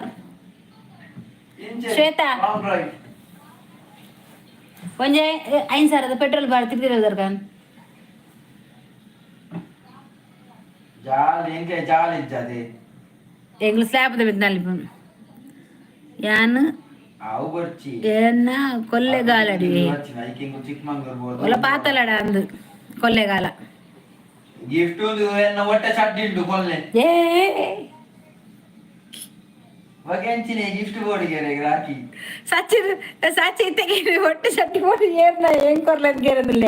ಶ್ವೇತಾ ಒಂಜೆ 5,000 ಪೆಟ್ರೋಲ್ ಬಾಳ್ ತಿರ್ದಿರೋದರ್ಗಾನ್ ಎಂಗ್ಳು ಸ್ಲ್ಯಾಬ್ದ ಬಿದ್ದಲ್ಲಿ ಯಾನ್ ಏನ ಕೊಲ್ಲೆಗಾಲಡಿ ಒಲ ಪಾತಲಡ ಅಂದು ಕೊಲ್ಲೆಗಾಲ ಗಿಫ್ಟ್ ಒಟ್ಟೆ ಚಡ್ಡಿ ಉಂಟು ಕೊಲ್ಲೆ ವಗೆಂಚಿನೆ ಗಿಫ್ಟ್ ಬೋರ್ಡ್ಗೆ ರಾಕಿ ಸಾಚಿ ತೆಗೀರಿ ಹೊಟ್ಟೆ ಚಟ್ಟಿ ಬೋರ್ಡ್ ಏರ್ನ ಹೆಂಗ್ ಕೊರ್ಲಂಗೇರದಿಲ್ಲ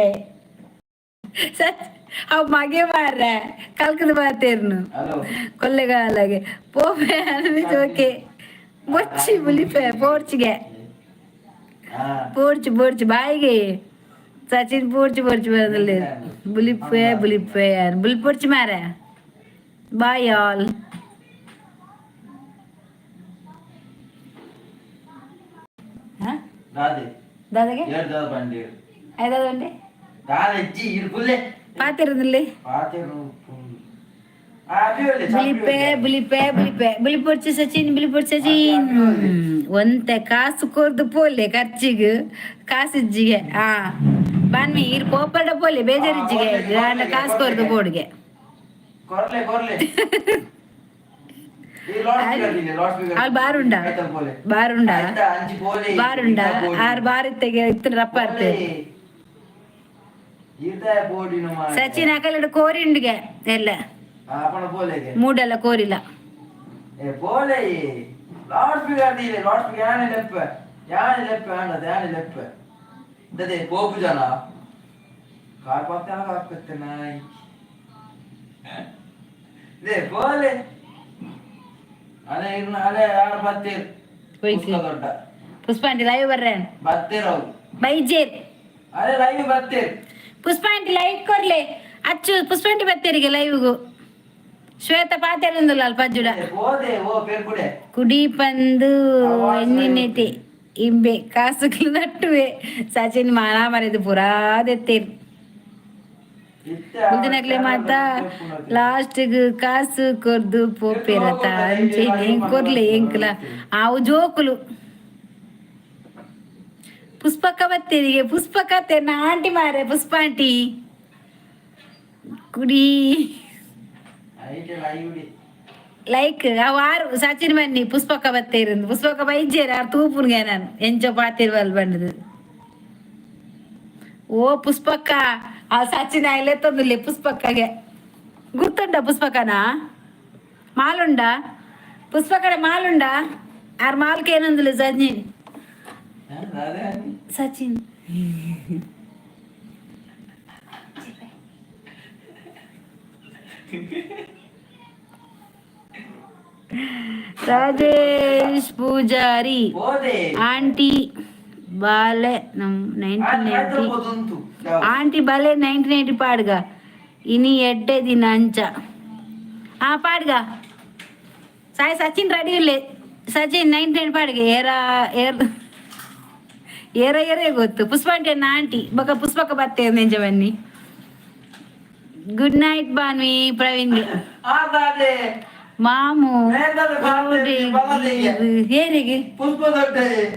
ಸಚ್ ಅವ್ ಮಗೆ ಮಾರ ಕಲ್ಕದ ಬಾತೇರ್ನು ಕೊಲ್ಲೆಗಾಲಗೆ ಪೋಪೆ ಅನ್ಬಿಟ್ಟು ಓಕೆ ಬೊಚ್ಚಿ ಬುಲಿಪೆ ಪೋರ್ಚಿಗೆ ಪೋರ್ಚು ಬಾಯಿಗೆ ಸಚಿನ್ ಪೋರ್ಚು ಬರೋದಿಲ್ಲ ಬುಲಿಪೆ ಬುಲಿಪೊರ್ಚು ಮಾರ ಬಾಯ್ ಆಲ್ దాదాగే ఐదాదండి పాతిరుంది ಬುಲಿಪೊರ್ಚಿ ಸಚಿನ್ ಒಂತೆ ಕಾಸು ಕೊರ್ದು ಪೋಲೆ ಖರ್ಚಿಗೆ ಕಾಸಿಜ್ಜಿಗೆ ಬನ್ನಿ ಇರ್ ಪೋಪಡ ಪೋಲೆ ಬೇಜಾರಿಜ್ಜಿಗೆ ಕಾಸು ಕೊರ್ದು ಬೋಡ್ಗೆ ಅಲ್ಲಿ ಬಾರುಂಡ ಆರು ಬಾರಿತ್ತೆಗೆ ಇತ್ತು ರಪ್ಪ ಸಚಿನ್ ಅಕಲ್ ಕೋರಿಂಡ್ಗೆ ಎಲ್ಲ ಮೂಡೆಲ್ಲ ಕೋರಿಲ್ಲ ಪುಷ್ಪ ಆಂಟಿ ಲೈವ್ ಬರ್ರೆ ಬೈಜೇರ್ ಪುಷ್ಪ ಆಂಟಿ ಲೈವ್ ಕೊರ್ಲೆ ಅಚ್ಚು ಪುಷ್ಪ ಆಂಟಿ ಬತ್ತೇರಿಗೆ ಲೈವ್ಗೂ ಶ್ವೇತ ಪಾತೇರಂದುಲ್ಲ ಅಲ್ಪ ಅಜ್ಜುಡ ಕುಡಿ ಪಂದು ಎನ್ನಿನೆತೆ ಇಂಬೆ ಕಾಸುಗಳು ನಟ್ಟುವೆ ಸಚಿನ್ ಮಾನ ಮರೆದು ಪುರಾದೆತ್ತೇರು ಮುಂದಿನಗ್ಲೆ ಮಾತ ಲಾಸ್ಟ್ ಕಾಸು ಕೊರ್ದು ಪೋಪೇರತ ಅಂಚೆ ಹೆಂಗ್ ಕೊರ್ಲೆ ಎಂಕ್ಲ ಆವು ಜೋಕುಲು ಪುಷ್ಪಕ್ಕ ಬತ್ತೇರಿಗೆ ಪುಷ್ಪಕ್ಕ ನಾ ಆಂಟಿ ಮಾರೆ ಪುಷ್ಪ ಆಂಟಿ ಕುಡಿ ಲೈಕ್ ಅವಾರು ಸಚಿನ್ ಬನ್ನಿ ಪುಷ್ಪಕ್ಕ ಬತ್ತೇರಂದು ಪುಷ್ಪಕ್ಕ ಬೈಜೇರ ತೂಪುನ್ಗೆ ನಾನು ಎಂಚೋ ಪಾತಿರ್ವಲ್ ಬಂಡದು ಓ ಪುಷ್ಪಕ್ಕ ಆ ಸಚಿನ್ ಆಯ್ಲೆ ತಂದುಲೆ ಪುಷ್ಪಕ್ಕಗೆ ಗುರ್ತುಂಡ ಪುಷ್ಪಕ್ಕನ ಮಾಲುಂಡ ಪುಷ್ಪಕ್ಕಡ ಮಾಲುಂಡ ಆರ್ ಮಾಲ್ಕೆ ಏನಂದುಲೆ ಸಚಿನ್ ರಾಜೇಶ್ ಪೂಜಾರಿ ಆಂಟಿ ಬಾಲೆ ನಮ್ 1990 ಆಂಟಿ ಬಲೆ 90 ಪಾಡ್ಗ ಇನಿ ಎಡ್ಡೆ ದಿನ ಅಂಚ ಪಾಡ್ಗ ಸಾಯಿ ಸಚಿನ್ ರೆಡಿ ಇಲ್ಲೇ ಸಚಿನ್ 99 ಪಾಡ್ಗೆ ಏರ ಗೊತ್ತು ಪುಷ್ಪಂಟಿ ಅನ್ನ ಆಂಟಿ ಬೊಕ ಪುಷ್ಪಕ ಬತ್ತೆ ನೆಂಜ ಬನ್ನಿ ಗುಡ್ ನೈಟ್ ಬಾನ್ವಿ ಪ್ರವೀಣ್ಗೆ ಮಾಮು ಏನಿಗೆ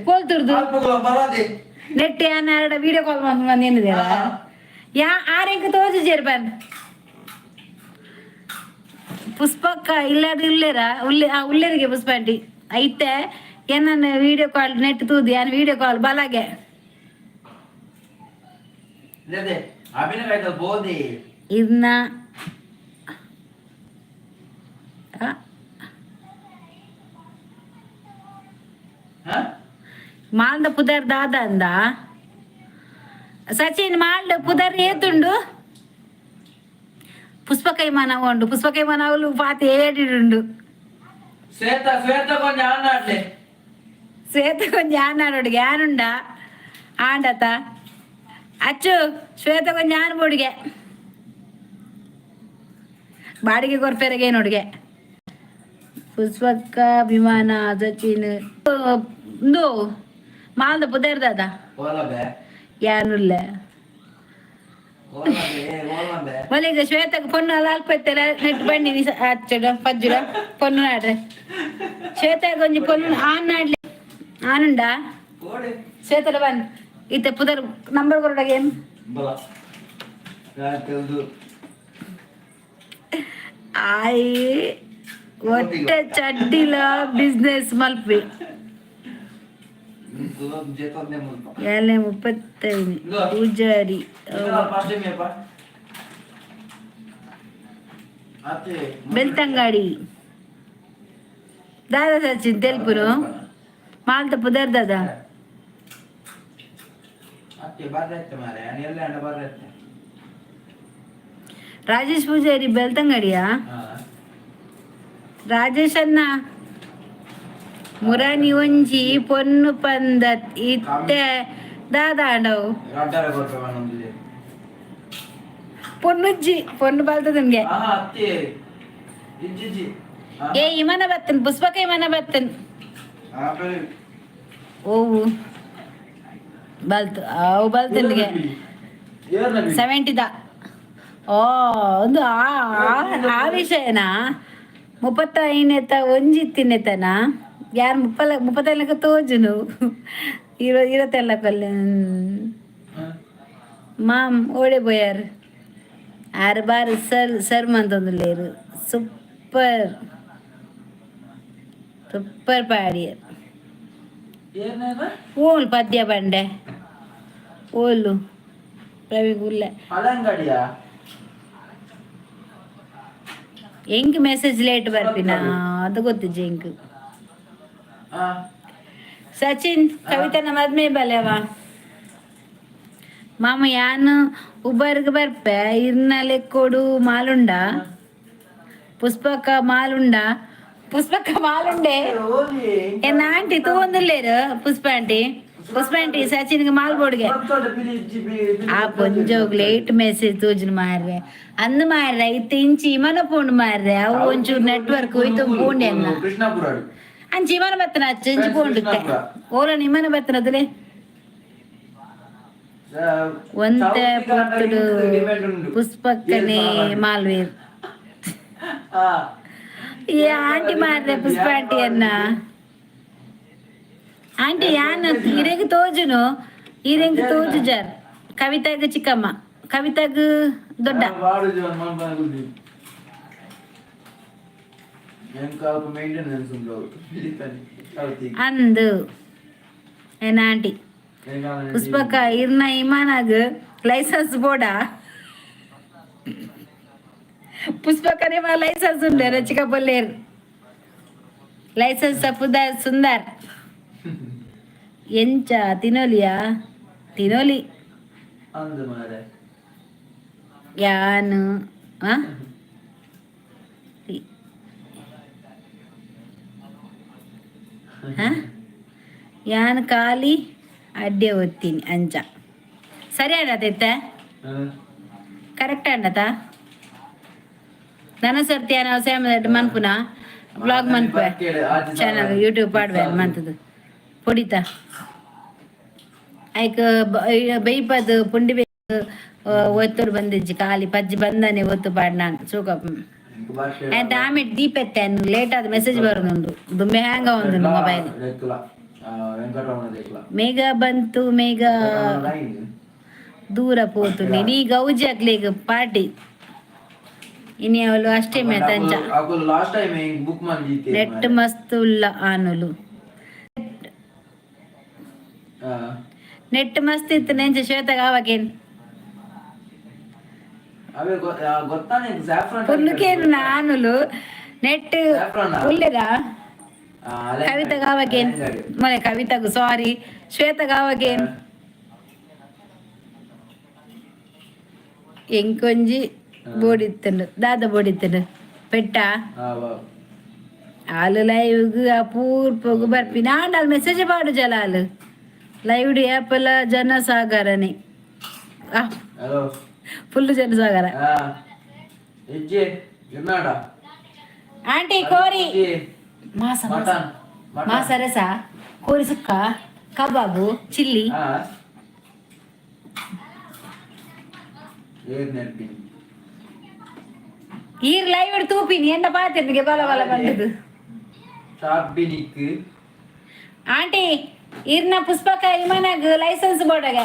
ಕೋಲ್ತುರ್ದು ನೆಟ್ ಯಾನ ಎರಡು ವಿಡಿಯೋ ಕಾಲ್ ಮಾಡಿ ಏನಿದೆಯಲ್ಲ ಆರೆಂಕ ತೋಜು ಜೇರ್ ಪುಷ್ಪಕ್ಕ ಇಲ್ಲೇರ ಉಳ್ಳೇರಿಗೆ ಪುಷ್ಪಾಂಟಿ ಐತೆ ಏನನ್ನ ವಿಡಿಯೋ ಕಾಲ್ ನೆಟ್ ತೂದು ಯಾನ್ ವಿಡಿಯೋ ಕಾಲ್ ಬಲಾಗೆ ಇನ್ನ ಮಾಲ್ದ ಪುದರ್ ದಾದ ಅಂದ ಸಚಿನ್ ಮಾಲ್ದ ಪುದರ್ ಏತುಂಡು పుష్పకైమాన ఉండు పుష్పకైమానవులు పాత ఏడిడు శ్వేత కొంచెం ఆనాడు యానుండా ఆండత ಅಚ್ಚು ಶ್ವೇತ ಕೊಂಚ ಆನ್ ಬೋಡಿಗೆ ಬಾಡಿಗೆ ಕೊರ್ಪೆರೆಗೆ ನೋಡಿಗೆ ಪುಷ್ಪಕ್ಕ ವಿಮಾನ ಸಚಿನ್ ಒಂದು ಮಾಲ್ದ ಪುದರ್ದಾದ ಯಾನುಲ್ಲ ಮಲ್ಲಿಗ ಶ್ವೇತಕ್ಕೆ ಪೊನ್ನು ಅಲ್ಪ ಇತ್ತರ ನೆಟ್ ಬನ್ನಿ ಹಚ್ಚಡ ಪಜ್ಜುಡ ಪೊನ್ನು ನಾಡ್ರೆ ಶ್ವೇತ ಕೊಂಚ ಪೊನ್ನು ಆನ್ ನಾಡ್ಲಿ ಆನುಂಡಾ ಶ್ವೇತಡ ಬನ್ನಿ ಇತ್ತೆ ಪುದರ್ ನಂಬರ್ ಕೊರಡಗೆ ಆಯ್ ಒಟ್ಟೆ ಚಡ್ಡಿಲ ಬಿಸ್ನೆಸ್ ಮಲ್ಪಿ 35 ಪೂಜಾರಿ ಬೆಳ್ತಂಗಾಡಿ ದಾದಾ ಸಚಿನ್ ತೆಲ್ಪುರು ಮಾಲ್ತ ಪುದರ್ ದಾದಾ ರಾಜೇಶ್ ಪೂಜಾರಿ ಬೆಳ್ತಂಗಡಿಯಾ ರಾಜೇಶ್ ಅನ್ನ ಮುರಾನಿ ಒಂಜಿ ಪೊನ್ನು ಪಂದತ್ ಇತ್ತೆ ದಾದಾಂಡವು ಪೊನ್ನುಜ್ಜಿ ಪೊನ್ನು ಬಲ್ತದನ್ಗೆ ಏ ಇಮನ ಬತ್ತನ್ ಪುಷ್ಪಕ ಇಮನ ಬತ್ತನ್ ಓವು ಬಲ್ತು ಅವು ಬಲ್ತನ್ಗೆ 70 ಓ ಒಂದು ಆ ವಿಷಯನಾ 35 ಒಂಜಿತ್ತಿನೆತನ ಯಾರು 35 ತೋಜುನು 20 ಕೊಲ್ಲ ಮಾಮ್ ಓಡೆ ಬೋಯಾರ್ 6 ಬಾರ್ ಸರ್ ಮಂತೊಂದುಲ್ಲೇರು ಸೂಪರ್ ಸೂಪರ್ ಪಾಡಿಯರ್ ಓಲ್ ಪದ್ಯ ಬಂಡೆ ಓಲು ಪ್ರವಿ ಗುಲ್ಲೆ ಎಂಕ್ ಮೆಸೇಜ್ ಲೇಟ್ ಬರ್ಪಿನ ಅದು ಗೊತ್ತಿಜ್ಜೆ ಎಂಕ್ ಸಚಿನ್ ಕವಿತನ ಮದ್ಮೆ ಬಲೆವ ಮಾಮ ಯಾನು ಉಬರ್ಗ್ ಬರ್ಪೆ ಇರ್ನಲೆ ಕೊಡು ಮಾಲುಂಡ ಪುಷ್ಪಕ ಮಾಲುಂಡೆ ಏನ ಆಂಟಿ ತಗೊಂದಿಲ್ಲೇರು ಪುಷ್ಪ ಆಂಟಿ ಸಚಿನ್ಗೆ ಮಾಲ್ ಬೋಡ್ಗೆ ಆ ಪೊಂಜೋಗ್ ಲೇಟ್ ಮೆಸೇಜ್ ತೋಜನ್ ಮಾರ್ರೆ ಅಂದ್ ಮಾರ್ರೆ ಇತ್ತ ಇಂಚಿ ಇಮನ ಪೋಂಡು ಮಾರ್ರೆ ಅವು ಒಂಚೂರು ನೆಟ್ವರ್ಕ್ ಹೋಯ್ತು ಪೋಂಡೆ ಅನ್ನ ಅಂಚಿ ಇಮನ ಬತ್ತನ ಇಂಚಿ ಪೋಂಡುತ್ತೆ ಓಲ ನಿಮ್ಮನ ಬತ್ತನದಲೆ ಒಂತೆ ಪುತ್ತುಡು ಪುಷ್ಪಕ್ಕನೆ ಮಾಲ್ವೇರ್ ಈ ಆಂಟಿ ಮಾರ್ರೆ ಪುಷ್ಪ ಆಂಟಿ ಅನ್ನ ಆಂಟಿ ಯಾನ್ ಇರೆಗ್ ತೋಜುನು ಇರೆಗ್ ತೋಜು ಜರ್ ಕವಿತಾಗ ಚಿಕ್ಕಮ್ಮ ಕವಿತಾಗ ದೊಡ್ಡ ಅಂದು ಏನ ಆಂಟಿ ಪುಷ್ಪಕ ಇರ್ನ ಇಮಾನಾಗ ಲೈಸೆನ್ಸ್ ಬೋರ್ಡ ಪುಷ್ಪಕನೇ ಲೈಸೆನ್ಸ್ ಉಂಡೆ ರಚಿಕ ಬಲ್ಲೇರ್ ಲೈಸೆನ್ಸ್ ಪುದರ್ ಸುಂದರ್ ಎಂಚ ತಿನೋಲಿ ಯಾನು ಯಾನ್ ಖಾಲಿ ಅಡ್ಡೆ ಓದ್ತೀನಿ ಅಂಚ ಸರಿ ಆಗತ್ತೆ ಕರೆಕ್ಟ್ ಅಣ್ಣತ ನನ್ನ ಸರ್ತಿ ನಾವು ಸೇಮ್ ಮನ್ಪುನ ಬ್ಲಾಗ್ ಮನ್ಪ ಚಾನಲ್ ಯೂಟ್ಯೂಬ್ ಪಾಡ್ವೆ ಮಂತದು ಪೊಡಿತ ಐಕ್ ಬೈಪದು ಪುಂಡಿ ಬೇಕು ಒತ್ತರು ಬಂದಿಜ್ಜಿ ಖಾಲಿ ಪಜ್ಜಿ ಬಂದನೆ ಒತ್ತು ಪಾಡ್ ನಾನು ಸೂಕಪ್ಪ ಆಯ್ತು ಆಮೇಲೆ ದೀಪ ಎತ್ತೆ ಲೇಟ್ ಆದ ಮೆಸೇಜ್ ಬರೋದುಂಡು ದುಮ್ಮೆ ಹ್ಯಾಂಗ ಒಂದು ಮೊಬೈಲ್ ಮೇಘ ಬಂತು ಮೇಘ ದೂರ ಪೋತು ನೀ ಗೌಜಿ ಆಗ್ಲಿಗ ಪಾರ್ಟಿ ಇನಿ ಅವಳು ಅಷ್ಟೇ ಮೇತಂಚ ನೆಟ್ ಮಸ್ತ್ ಉಲ್ಲ ಆನುಲು ನೆಟ್ ಮಸ್ತ್ ಇತ್ತು ನೆಂಚ ಶ್ವೇತಗ ಆವಾಗೇನು ಪುಲ್ಲುಕೇನು ನಾನುಲು ನೆಟ್ ಉಳ್ಳೆದ ಕವಿತಗ ಆವಾಗೇನು ಮೊನ್ನೆ ಕವಿತಗು ಸಾರಿ ಶ್ವೇತಗ ಆವಾಗೇನು ಎಂಕೊಂಜಿ ಬೋಡಿತ್ತಂಡು ದಾದ ಬೋಡಿತ್ತಂಡು ಪೆಟ್ಟ ಆಲು ಲೈವ್ಗ್ ಅಪೂರ್ಪಗು ಬರ್ಪಿ ನಾಂಡ ಅಲ್ಲಿ ಮೆಸೇಜ್ ಪಾಡು ಜಲಾಲು ಲೈವ್ ಆ್ಯಪಲ್ಲ ಜನಸಾಗರನೆ ಫುಲ್ ಜನಸಾಗರ ಆಂಟಿ ಕೋರಿ ಮಾಸ ಮಾಸ ರಸ ಕೋರಿ ಸುಕ್ಕ ಕಬಾಬು ಚಿಲ್ಲಿ ಈರ್ ಲೈವ್ ತೂಪಿನಿ ಎಂಡ ಪಾತಿರ್ನಿಗೆ ಬಲ ಬಲ ಬಂದದ್ದು ಆಂಟಿ ಈರ್ನ ಪುಷ್ಪಕ ಇಮನಾಗ ಲೈಸೆನ್ಸ್ ಬೋರ್ಡಾಗ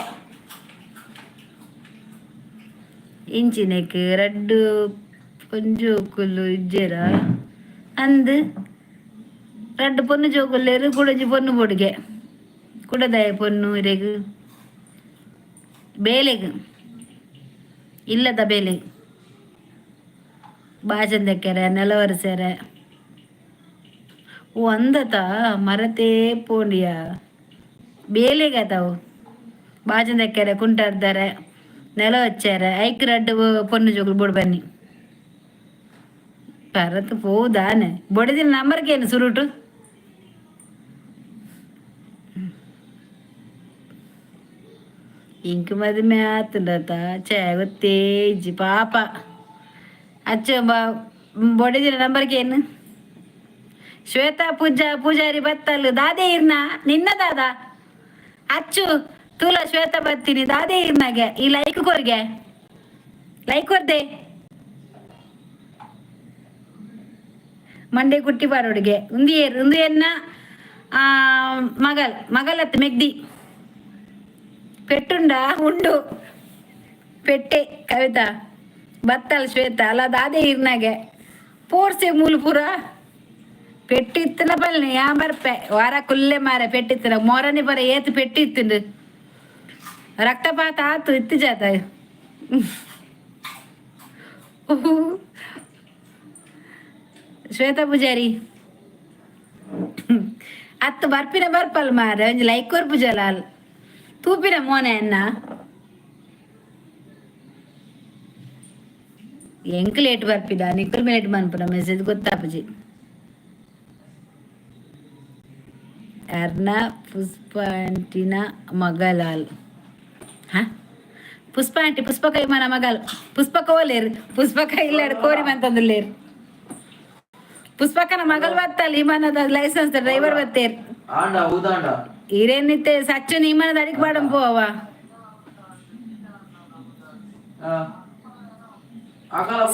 ಇಂಚಿನಕ್ಕೆ ರಡ್ಡು ಕೊಂಜು ಕುಲ್ಲು ಇಜ್ಜೇರ ಅಂದು ರಡ್ಡು ಪೊನ್ನು ಜೋಗುಲ್ಲೇರು ಕುಡಂಜಿ ಪೊನ್ನು ಬೋಡಿಗೆ ಕುಡದಾಯ ಪೊನ್ನು ಇರೆಗು ಬೇಲೆಗು ಇಲ್ಲದ ಬೇಲೆ ಬಾಜಂದಕ್ಕೆರೆ ನೆಲವರಿಸ್ಯಾರೆ ಓ ಅಂದತ ಮರತೇ ಪೋಂಡಿಯ ಬೇಲೆಗತಾವು ಬಾಜಂದಕ್ಕೆರೆ ಕುಂಟಾಡ್ತಾರೆ ನೆಲ ಹಚ್ಚಾರೆ ಐಕ್ ರಡ್ಡು ಪೊನ್ನು ಜೋಗುಲು ಬೋಡ್ ಬನ್ನಿ ಪರತ್ ಪೋದಾನೆ ಬೊಡದಿನ ನಂಬರ್ಗೇನು ಸುರುಟು ಇಂಕ ಮದುವೆ ಆತಂಡತ ಚೇ ಗೊತ್ತೇ ಇಜ್ಜಿ ಪಾಪ ಅಚ್ಚ ಬೊಡಿದಿನ ನಂಬರ್ಗೇನು ಶ್ವೇತಾ ಪೂಜಾರಿ ಬತ್ತಲು ದಾದೆ ಇರ್ನ ನಿನ್ನ ದಾದ ಅಚ್ಚು ತೂಲ ಶ್ವೇತಾ ಬತ್ತೀನಿ ದಾದೆ ಇರ್ನಾಗೆ ಈ ಲೈಕ್ ಕೊರ್ಗೆ ಲೈಕ್ ಕೊರ್ದೆ ಮಂಡೆ ಕುಟ್ಟಿ ಬಾರೋಡಿಗೆ ಉಂದಿ ಎನ್ನ ಮಗಲತ್ತು ಮೆಗ್ದಿ ಪೆಟ್ಟುಂಡ ಉಂಡು ಪೆಟ್ಟೆ ಕವಿತಾ ಬತ್ತಲ್ ಶ್ವೇತ ಅಲ್ಲ ದಾದೆ ಇರ್ನಾಗೆ ಪೋರ್ಸೆ ಮೂಲಪುರ ಪೆಟ್ಟಿತ್ತನ ಬಲ್ನಿ ಯಾ ಬರ್ಪೆ ವಾರ ಕುಲ್ಲೆ ಮಾರ ಪೆಟ್ಟಿತ್ತನ ಮೊರನಿ ಬರ ಏತು ಪೆಟ್ಟಿತ್ತು ರಕ್ತಪಾತ ಆತು ಇತ್ತು ಜಾತ ಶ್ವೇತಾ ಪೂಜಾರಿ ಅತ್ತು ಬರ್ಪಿನ ಬರ್ಪಲ್ ಮಾರ ಒಂಜಿ ಲೈಕ್ ಕೊರ್ ಪೂಜಾಲಾಲ್ ತೂಪಿನ ಮೋನೆ ಅನ್ನ ಎಂಕ್ ಲೇಟ್ ಬರ್ಪಿದ ನಿಕ್ಕಲ್ ಲೇಟ್ ಮನ್ಪುನ ಮೆಸೇಜ್ ಗೊತ್ತಾಪಜಿ ಅರ್ನ ಪುಷ್ಪ ಆಂಟಿನ ಮಗಲಾಲ್ ಪುಷ್ಪ ಆಂಟಿ ಪುಷ್ಪಕ ಮನ ಮಗಲ್ ಪುಷ್ಪಕ ಓಲೇರು ಪುಷ್ಪಕ ಇಲ್ಲ ಕೋರಿ ಮಂತಂದುಲ್ಲೇರು ಪುಷ್ಪಕನ ಮಗಲ್ ಬತ್ತಲ್ಲ ಇಮನದ ಲೈಸೆನ್ಸ್ ಡ್ರೈವರ್ ಬತ್ತೇರ್ ಇರೇನಿತ್ತೆ ಸಚ್ಚು ನಿಮ್ಮನದ ಅಡಿಗೆ ಬಾಡಂ ಪೋವ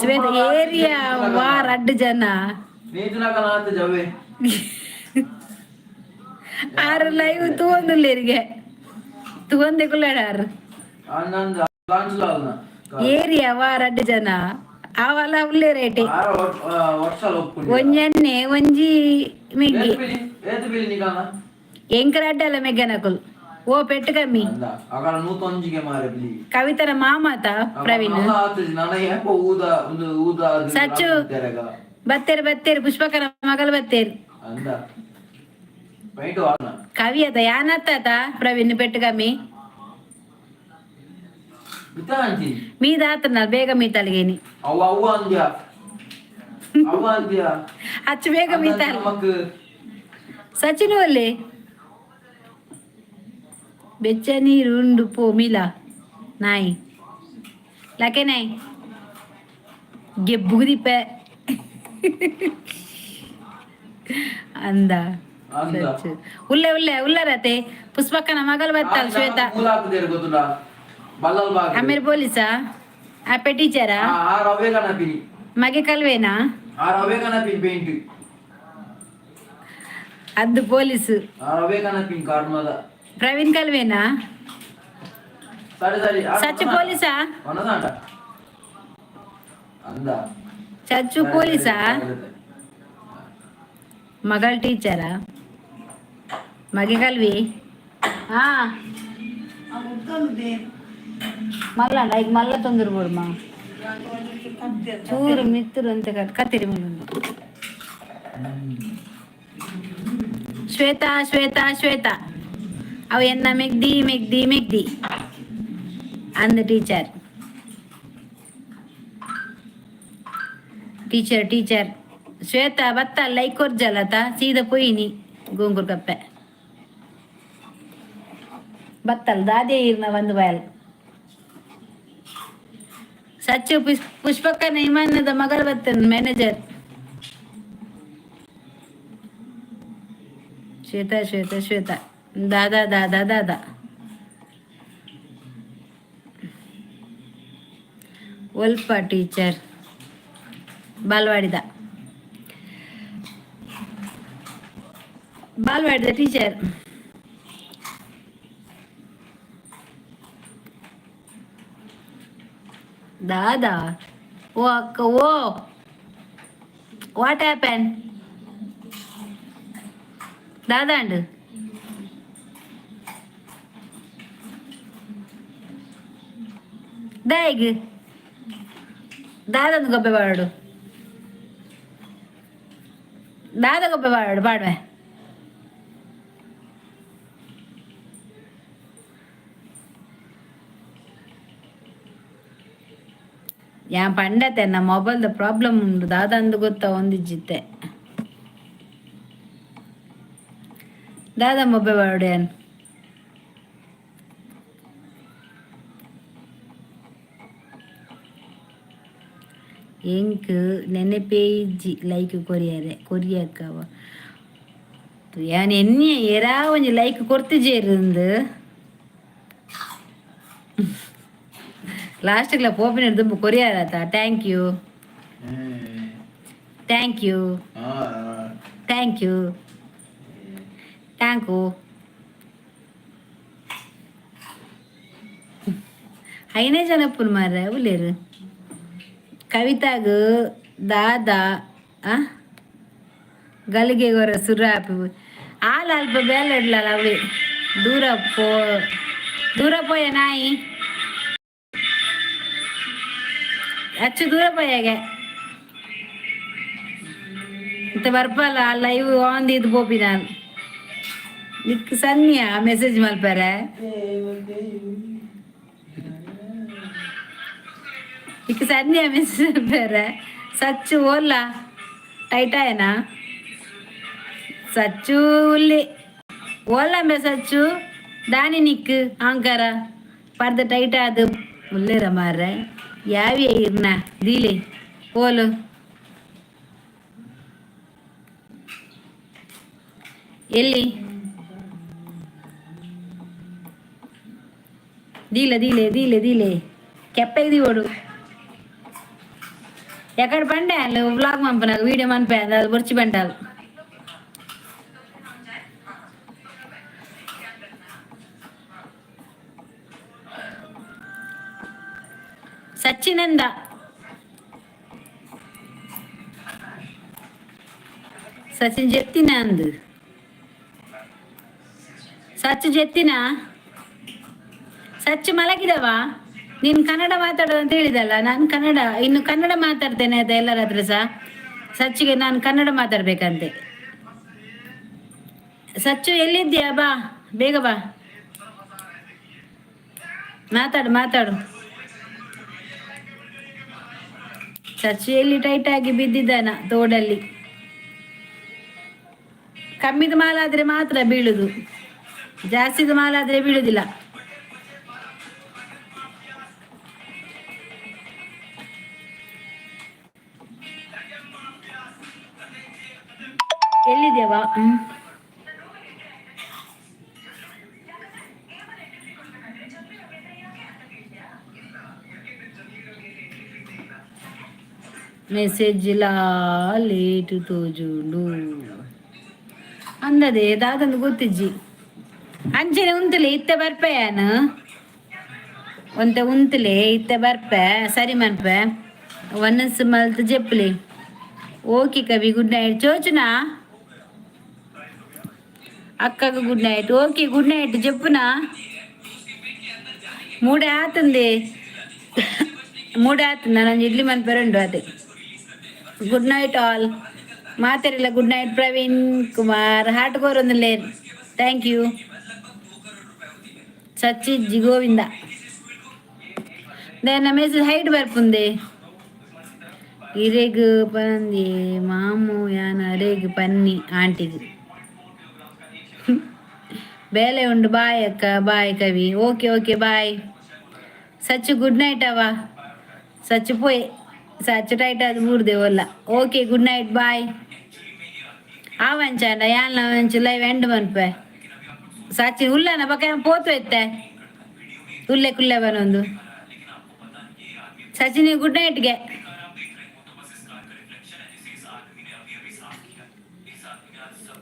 ಶ್ವೇತ ಏರಿಯಾ ವಾರ ಅಡ್ಡು ಜನ ಆರು ಲೈವ್ ತೂಂದುಲ್ಲೇರಿಗೆ ತೂಂದೆ ಕುಲ್ಲಾಡಾರು ಏರಿಯಾ ವಾರ ಅಡ್ಡು ಜನ ಅವಲ್ಲ ಉಳ್ಳೇ ರೇಟೆ ಒಂಜನ್ನೆ ಒಂಜಿ ಮೆಗ್ಗಿ ಎಂಕರಡ್ಡಲ್ಲ ಮೆಗ್ಗನಕುಲ್ ಓ ಪೆಟ್ಟು ಕಮ್ಮಿ ಕವಿತನ ಮಾಮಾತ ಪ್ರವೀಣ್ ಸಚ್ಚು ಬತ್ತೇರು ಪುಷ್ಪಕನ ಮಗಲ್ ಬತ್ತೇರು ಕವಿಯತ ಯಾನತ್ತಾತ ಪ್ರವೀಣ್ ಪೆಟ್ಟು ಕಮ್ಮಿ ಮೀದಾತನ ಬೇಗ ಮೀತಲ್ಗೇನಿ ಅಚ್ಚು ಬೇಗ ಮೀತಾಲ್ ಸಚಿನು ಅಲ್ಲೇ ಬೆಚ್ಚ ನೀರು ಉಂಡು ಪೋ ಮಿಲ ನಾಯಿ ಲಕೆನೆ ಗೆಬ್ಬುಗುದಿಪ್ಪೆ ಅಂದ ಅಂದ. ಸಚ್ಚು ಉಲ್ಲೆ ಉಲ್ಲೆ ಉಲ್ಲರತೆ ಪುಷ್ಪಕ್ಕನ ಮಗಳು ಬರ್ತಾಳ ಶ್ವೇತಾ ಮೂಲ ಹಾಕುದೇರು ಗೊತ್ತುಂಡ ಬಲ್ಲಲ್ ಬಾಗ್ ಆಮೇಲೆ ಪೊಲೀಸಾ ಆಪೆ ಟೀಚರಾ ಆ ರವೆ ಕನಪಿನಿ ಮಗೆ ಕಲ್ವೇನಾ ಆ ರವೆ ಕನಪಿನಿ ಪೇಂಟ್ ಅದು ಪೊಲೀಸು ಆ ರವೆ ಕನಪಿನಿ ಕಾರ್ಮದ ಪ್ರವೀಣ್ ಕಲ್ವೇನಾ ಸರಿ ಸರಿ ಸಚ್ಚು ಪೊಲೀಸಾ ಒನ್ನದಾಂಡ ಅಂದ ಸಚ್ಚು ಪೊಲೀಸಾ ಮಗಳ ಟೀಚರಾ ಮಗೆ ಕಲ್ವಿ ಹಾ ಮಲ್ಲ ಈಗ ಮಲ್ಲ ತೊಂದಿರ್ಬೋಡಮ್ಮ ಚೂರು ಮಿತ್ತರು ಅಂತ ಕತ್ತಿರಿ ಮುಂದೆ ಶ್ವೇತಾ ಶ್ವೇತಾ ಶ್ವೇತಾ ಅವು ಎನ್ನ ಮೆಗ್ದಿ ಮೆಗ್ದಿ ಮೆಗ್ದಿ ಅಂದ ಟೀಚರ್ ಟೀಚರ್ ಟೀಚರ್ ಶ್ವೇತಾ ಬತ್ತ ಲೈಕ್ ಕೊರ್ಜಲತ ಸೀದಾ ಪೊಯ್ಯಿನಿ ಗೋಂಗೂರ್ ಕಪ್ಪೆ ಬತ್ತಲ್ ದಾದೇ ಇರ್ನ ಒಂದು ಬಯಲ್ ಸಚ್ಚು ಪುಷ್ಪಕ್ಕನ ಇಮಾನದ ಮಗಳು ಬತ್ತನ್ ಮ್ಯಾನೇಜರ್ ಶ್ವೇತಾ ಶ್ವೇತಾ ಶ್ವೇತಾ ದಾದಾ ದಾದಾ ದಾದಾ ಒಲ್ಪ ಟೀಚರ್ ಬಾಲ್ವಾಡಿದ ಟೀಚರ್ ದಾದಾ ಓ ಅಕ್ಕ ಓ ವಾಟ್ ಹ್ಯಾಪನ್ ದಾದಾ ಅಂಡ್ ದಾಯಿಗ್ ದಾದಂದು ಗೊಬ್ಬೆ ಬಾಡು ದಾದ ಗೊಬ್ಬೆ ಬಾಡು ಬಾಡ್ವೆ ಯಾ ಪಂಡತೆ ನಮ್ಮ ಮೊಬೈಲ್ದ ಪ್ರಾಬ್ಲಮ್ ಉಂಟು ದಾದಂದು ಗೊತ್ತಾ ಒಂದಿಜ್ಜಿತ್ತೆ ದಾದ ಮೊಬೈಲ್ ಬಾಡ್ಯಾನ್ ಎಂಕ್ ನೆನೆ ಪೇಜ್ ಲೈಕ್ ಕೊರಿಯರೆ ಕೊರಿಯಕ್ಕವ ಯಾನ್ ಎನ್ನೆ ಎರಾ ಒಂಜಿ ಲೈಕ್ ಕೊರ್ತಿಜೇருந்து ಲಾಸ್ಟ್ಗ್ಲ ಪೋಪಿನ ದುಂಬು ಕೊರಿಯರಾತ thank you thank you thank you thank you ಐನೇ ಜನಪ್ಪನ ಮಾರ್ರೆ ಉಲ್ಲೇರು ಕವಿತಾಗ ದಾದಾ ಗಲಿಗೆ ಗೊರ ಸುರಾಪಿ ಆಲ ಅಲ್ಪ ಬೇಲೆ ಇಡ್ಲಲ್ಲ ಅವಳಿ ದೂರ ಪೋಯ ನಾಯಿ ಅಚ್ಚು ದೂರ ಪೋಯಾಗೆ ಇಂತ ಬರ್ಪಲ್ಲ ಲೈವ್ ಆನ್ ಇದು ಬೋಪಿ ನಾನು Nick ಸನ್ನಿಯ message ಮಲ್ಪಾರೆ ಇಕ್ಕ ಸನ್ನಿಯ message ಮಲ್ಪಾರೆ Sachu ಓಲ್ಲ ಟೈಟಾಯನಾ Sachu ಉಲ್ಲಿ ಓಲ್ಲಂಬೆ Sachu ದಾನಿ ನಿಕ್ ಆಂಕರ ಪರ್ದ ಟೈಟ್ ಅದು ಉಲ್ಲೇರ ಮಾರ್ರೆ ಯಾವಿಯ ಇರ್ನ ದೀಲಿ ಓಲು ಎಲ್ಲಿ ದೀಲೆ ದೀಲೆ ದೀಲೆ ದೀಲೆ ಕೆಪ್ಪ ಓಡು ఎక్కడ పండే వాళ్ళు వ్లాగ్ పంప నాకు వీడియో మనిపోయింది అది పొడిచి పెంటాలి సచ్చినంద సచిన్ చెప్తినా అందు సಚ್ಚು ಜೆತ್ತಿನಾ ಸಚ್ಚು ಮಲಗಿದವಾ ನೀನು ಕನ್ನಡ ಮಾತಾಡೋದು ಅಂತ ಹೇಳಿದಲ್ಲ ನಾನು ಇನ್ನು ಕನ್ನಡ ಮಾತಾಡ್ತೇನೆ ಅದು ಎಲ್ಲರ ಹತ್ರ ಸಹ ಸಚ್ಚಿಗೆ ನಾನು ಕನ್ನಡ ಮಾತಾಡ್ಬೇಕಂತೆ ಸಚ್ಚು ಎಲ್ಲಿದ್ದೀಯಾ ಬಾ ಬೇಗ ಬಾ ಮಾತಾಡು ಸಚ್ಚು ಎಲ್ಲಿ ಟೈಟ್ ಆಗಿ ಬಿದ್ದಿದ್ದಾನ ತೋಡಲ್ಲಿ ಕಮ್ಮಿದು ಮಾಲಾದ್ರೆ ಮಾತ್ರ ಬೀಳುದು ಜಾಸ್ತಿದು ಮಾಲಾದ್ರೆ ಬೀಳುದಿಲ್ಲ ದೇವ. ಮೆಸೇಜ್ಲ ಲೇಟು ತೋಜುಂಡು ಅಂದದೆ ದಾದಂದು ಗೊತ್ತಿಜ್ಜಿ ಅಂಚನೆ ಉಂತಲೆ ಇತ್ತೆ ಬರ್ಪೆಯಾನು ಒಂತೆ ಉಂತಲೆ ಇತ್ತೆ ಬರ್ಪೆ ಸರಿ ಮನ್ಪೆ ಒನ್ನಸ್ ಮಲ್ತ್ ಜೆಪ್ಪಲಿ. Okay Kavi good night. ಚೋಚುನಾ ಅಕ್ಕಗ good night. Okay good night చెప్పునా. ಮೂಡೆ ಆತಂದೆ ಮೂಡೆ ಆತಂದ ನಾನು ಇಡ್ಲಿ ಮನ್ ಬರಂಡು ಅದೇ. Good night all. ಮಾತಾಡಿಲ್ಲ. Good night Praveen Kumar. Heart ಕೋರೊಂದಿಲ್ಲ. Thank you. ಸಚ್ಚಿಜ್ಜಿ ಗೋವಿಂದ ನನ್ನ ಮೆಸೇಜ್ ಹೈಡ್ ಬರ್ಪುಂದೆ. ಇರೆಗ್ ಪಂದಿ ಮಾಮು ಯಾನ ಅರೆಗ್ ಪನ್ನಿ ಆಂಟಿಗೆ ಬೇಲೆ ಉಂಡು. ಬಾಯ್ ಅಕ್ಕ. Bye Kavi. Okay okay bye. Sachu good night ಅವ. ಸಚ್ಚು ಪೋಯ್ ಸಚ್ಚು ಟೈಟ್ ಅದು ಬೂರ್ದೇವಲ್ಲ. Okay good night bye. ಆವಂಚಾಂಡ ಯಾನ್ ವಂಚು ಲೈವ್ ಎಂಡ್ ಮನ್ಪೆ ಸಚಿನ್ ಉಲ್ಲನ ಬಕ್ಕ ಪೋತು ಎತ್ತೆ ಉಲ್ಲೆ ಕುಲ್ಲೆ ಬನೊಂದು. ಸಚಿನ್ ಗುಡ್ ನೈಟ್ಗೆ.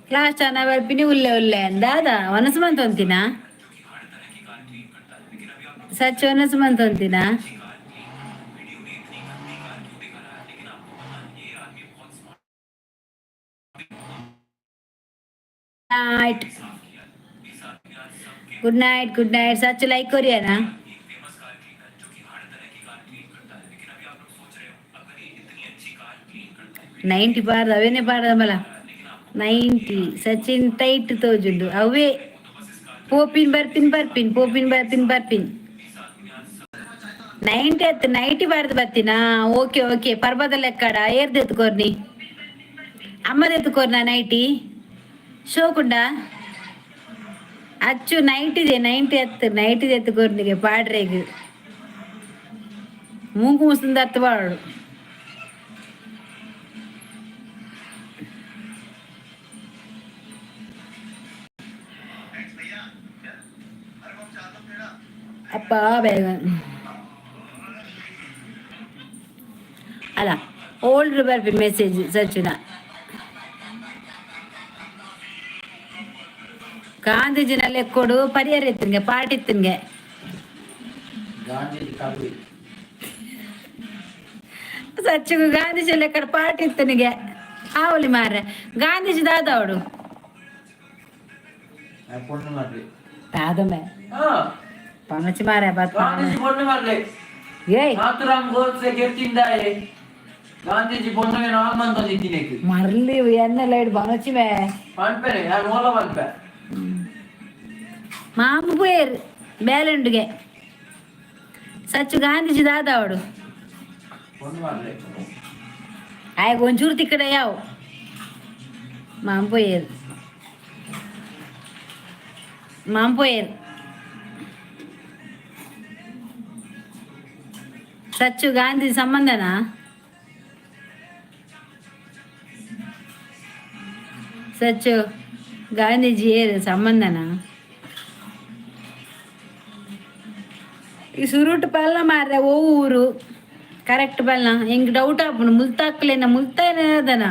ಕ್ಲಾಸ್ ಚಾನ ಬರ್ಪಿನಿ ಉಲ್ಲೆ ಉಲ್ಲೆ ಅಂದಾದ ಒನಸು ಮಂತ್ ಅಂತಿನ ಸಚ್ ಒನಸು ಮಂತ್ ಅಂತಿನ. Night good night good night. ಸಚ್ ಲೈಕ್ ಕೊರಿಯಾನಾ 90 ಪಾರ್ದ ಅವೇನೇ ಪಾರ್ದ ಮಲ 90. ಸಚಿನ್ ಟೈಟ್ ತೋಜುಂಡು ಅವೇ ಪೋಪಿನ್ ಬರ್ಪಿನ್ ಬರ್ಪಿನ್ ಪೋಪಿನ್ ಬರ್ಪಿನ್ ಬರ್ಪಿನ್ 90 ಎತ್ತು 90 ಬಾರ್ದು ಬರ್ತೀನಾ. ಓಕೆ ಓಕೆ ಪರ್ಬದ ಲೆಕ್ಕಡ ಏರ್ದು ಎತ್ಕೋರ್ನಿ ಅಮ್ಮದ ಎತ್ಕೋರ್ನ 90 ಶೋಕುಂಡ ಅಚ್ಚು 90 90 ಎತ್ತು 90 ಎತ್ಕೋರ್ನಿಗೆ ಪಾಡ್ರೆಗ್ ಮೂಗು ಮುಸ್ಲಿಂದ ಅರ್ಥ ಬಾಡು. ಅಪ್ಪ ಬೇಗ ಅಲ್ಲ ಓಲ್ಡ್ ಬರ್ಬಿ ಮೆಸೇಜ್ ಸಚಿನ. ಗಾಂಧೀಜಿನ ಲೆಕ್ಕೊಡು ಪರಿಹಾರ ಇತ್ತನ್ಗೆ ಪಾರ್ಟಿ ಇತ್ತನ್ಗೆ ಸಚ್ಚಿಗೂ ಗಾಂಧೀಜಿ ಲೆಕ್ಕಡ ಪಾರ್ಟಿ ಇತ್ತನಿಗೆ ಆವಲಿ ಮಾರ್ರೆ. ಗಾಂಧೀಜಿ ದಾದವಡು ದಾದಮೆ ಪಂಚಿ ಮಾರ ಮರ್ಲಿ ಎನ್ನೆಲ್ಲ ಇಡು ಬನಚಿ ಮೇ ಮಾಮು ಪೋಯರ್ ಬೇಲೆಂಡುಗೆ ಸಚ್ಚು ಗಾಂಧೀಜಿ ದಾದವಡು ಆಯ್ಗ ಒಂಚೂರು ತಿಕ್ಕಡೆ ಯಾವ ಮಾಮು ಪೋಯರ್ ಮಾಮು ಪೋಯರ್ ಸಚ್ಚು ಗಾಂಧಿ ಸಂಬಂಧನಾ. ಸಚ್ಚು ಗಾಂಧೀಜಿ ಏರು ಸಂಬಂಧನಾ. ಈ ಸುರುಟ್ ಪಲ್ಲ ಮಾರ್ರೆ ಓ ಊರು ಕರೆಕ್ಟ್ ಬಲ್ಲ ಹೆಂಗೆ ಡೌಟ್ ಆಪುನು ಮುಲ್ತಾಕ್ಲೇನ ಮುಲ್ತಾನೆ ಅದನ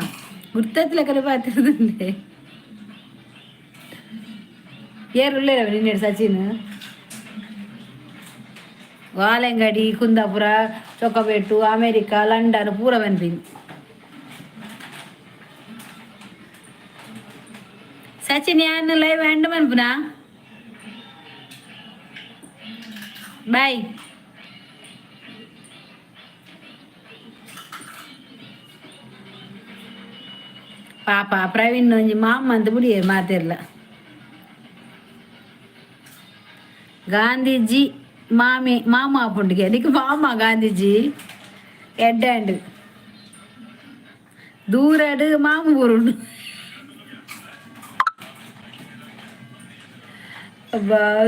ಗುರ್ತತ್ಲೆ ಕಲೆ ಪಾತಿರದಂಡೆ ಏರು ಉಳ್ಳೇರವ ನಿನ್ನೆ ಸಚಿನ್ ವಾಲೆಂಗಡಿ ಕುಂದಾಪುರ ಚೊಕ್ಕಬೇಟು ಅಮೇರಿಕಾ ಲಂಡನ್ ಪೂರ ಬಂದಿನಿ. ಸಚಿನ್ ಯಾನ್ ಲೈವ್ ಎಂಡ್ ಮನ್ಪುನಾ ಬಾಯ್. ಪಾಪ ಪ್ರವೀಣ್ ಒಂಜಿ ಮಾಮ ಅಂತ ಬಿಡಿ ಮಾತಿರ್ಲ. ಗಾಂಧೀಜಿ ಮಾಮಿ ಮಾಮ ಆಪುಂಡಿಗೆ ಅದಕ್ಕೆ ಮಾಮ ಗಾಂಧೀಜಿ ಎಡ್ಡಾಂಡು ದೂರಡು ಮಾಮ ಊರುಂಡು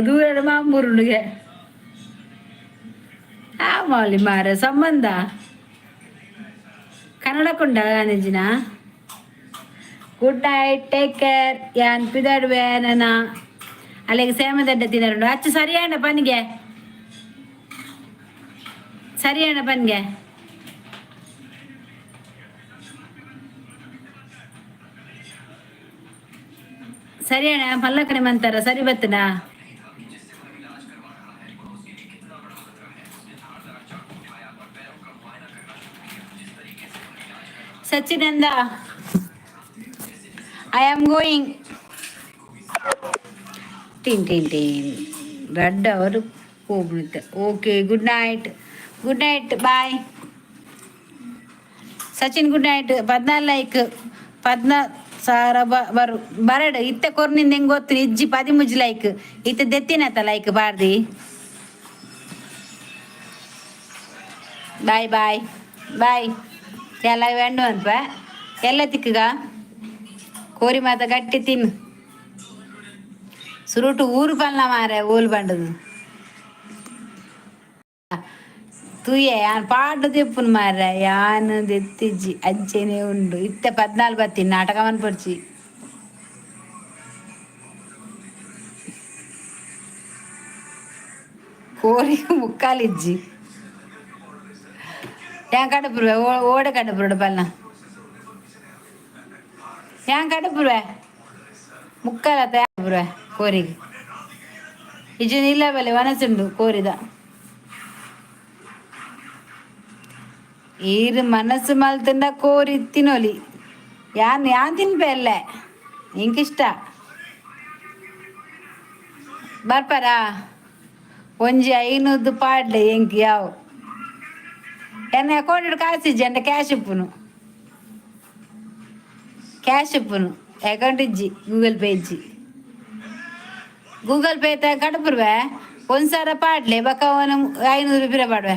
ದೂರಡು ಮಾಮ ಊರುಂಡಿಗೆ ಆಮಾಲಿ ಮಾರ ಸಂಬಂಧ ಕನ್ನಡಕೊಂಡ ಗಾಂಧೀಜಿನ ಗುಡ್ ನೈಟ್, ಟೇಕ್ ಕೇರ್. ಯಾನ್ ಪಿದಾಡುವೆ ನನ್ನ ಅಲ್ಲಿಗೆ ಸೇಮದಡ್ಡ ತಿನ್ನರು ಅಚ್ಚು ಸರಿಯಾಣ ಪನ್ಗೆ ಸರಿಯಾಣ ಪನ್ಗೆ ಸರಿಯಾಣ ಮಲ್ಲ ಕಡೆ ಮಂತಾರ ಸರಿ ಬತ್ತನಾ ಸಚ್ಚಿನಂದ ಐ ಆಮ್ ಗೋಯಿಂಗ್ ಟಿನ್ ಟಿನ್ ಟಿನ್ ರಡ್ಡ ಅವರು ಹೋಗ್ಬಿಡುತ್ತೆ. Okay good night bye Sachin good night. 14 like 14,000 ಬರಡು ಇತ್ತೆ ಕೊರ್ನಿಂದ ಹೆಂಗೆ ಗೊತ್ತು ಇಜ್ಜಿ 13 ಲೈಕ್ ಇತ್ತೆ ದೆತ್ತಿನತ್ತ ಲೈಕ್ ಬಾರ್ದಿ. ಬಾಯ್ ಬಾಯ್ ಬಾಯ್ ಎಲ್ಲ ವೆಂಡು ಅನ್ಪ ಎಲ್ಲ ತಿಕ್ಕಗ ಕೋರಿ ಮಾತ ಗಟ್ಟಿ ತಿನ್ನು ಸುರುಟು ಊರು ಪಲ್ಲ ಮಾರ ಓಲ್ ಬಂಡದು ತೂಯೆ ಯಾನ್ ಪಾಡು ತೆಪ್ಪುನು ಮಾರ ಯಾನ್ ದೆತ್ತಿಜ್ಜಿ ಅಂಚೆನೆ ಉಂಡು ಇತ್ತೆ 14 ಬತ್ತೀನಿ ನಾಟಕ ಮನ್ಪಡ್ಚಿ ಕೋರಿ ಮುಕ್ಕಾಲಿಜ್ಜಿ ಯಾನ್ ಕಡಪುರುವೆ ಓಡ ಕಡಪುರುಡು ಪಲ್ಲ ಯಾನ್ ಕಡಪುರುವೆ ಮುಕ್ಕಾಲ ತಯಾರುವೆ ಕೋರಿಗೆ ಇಜನ್ ಇಲ್ಲ ಬಲೆ ಮನಸ್ಸುಂಡು ಕೋರಿದ ಈರು ಮನಸ್ಸು ಮಲ್ತಂಡ ಕೋರಿ ತಿನ್ನೋಲಿ ಯಾನ್ ತಿನ್ಪೆ ಅಲ್ಲೇ ಇಂಕಿಷ್ಟ ಬರ್ಪಾರ ಒಂಜಿ 500 ಪಾಡ್ಲೆ ಎಂಕಿ ಯಾವು ಎನ್ನ ಅಕೌಂಟ್ ಕಾಸಿಜ್ಜಿ ಅಂಡ ಕ್ಯಾಶ್ ಇಪ್ಪುನು ಅಕೌಂಟ್ ಇಜ್ಜಿ ಗೂಗಲ್ ಪೇ ಕಡಪುರ್ವೆ 1,000 ಪಾಡ್ಲೆ ಬಕ್ಕ 500 ರೂಪಾಯಿ ಪಾಡ್ವೆ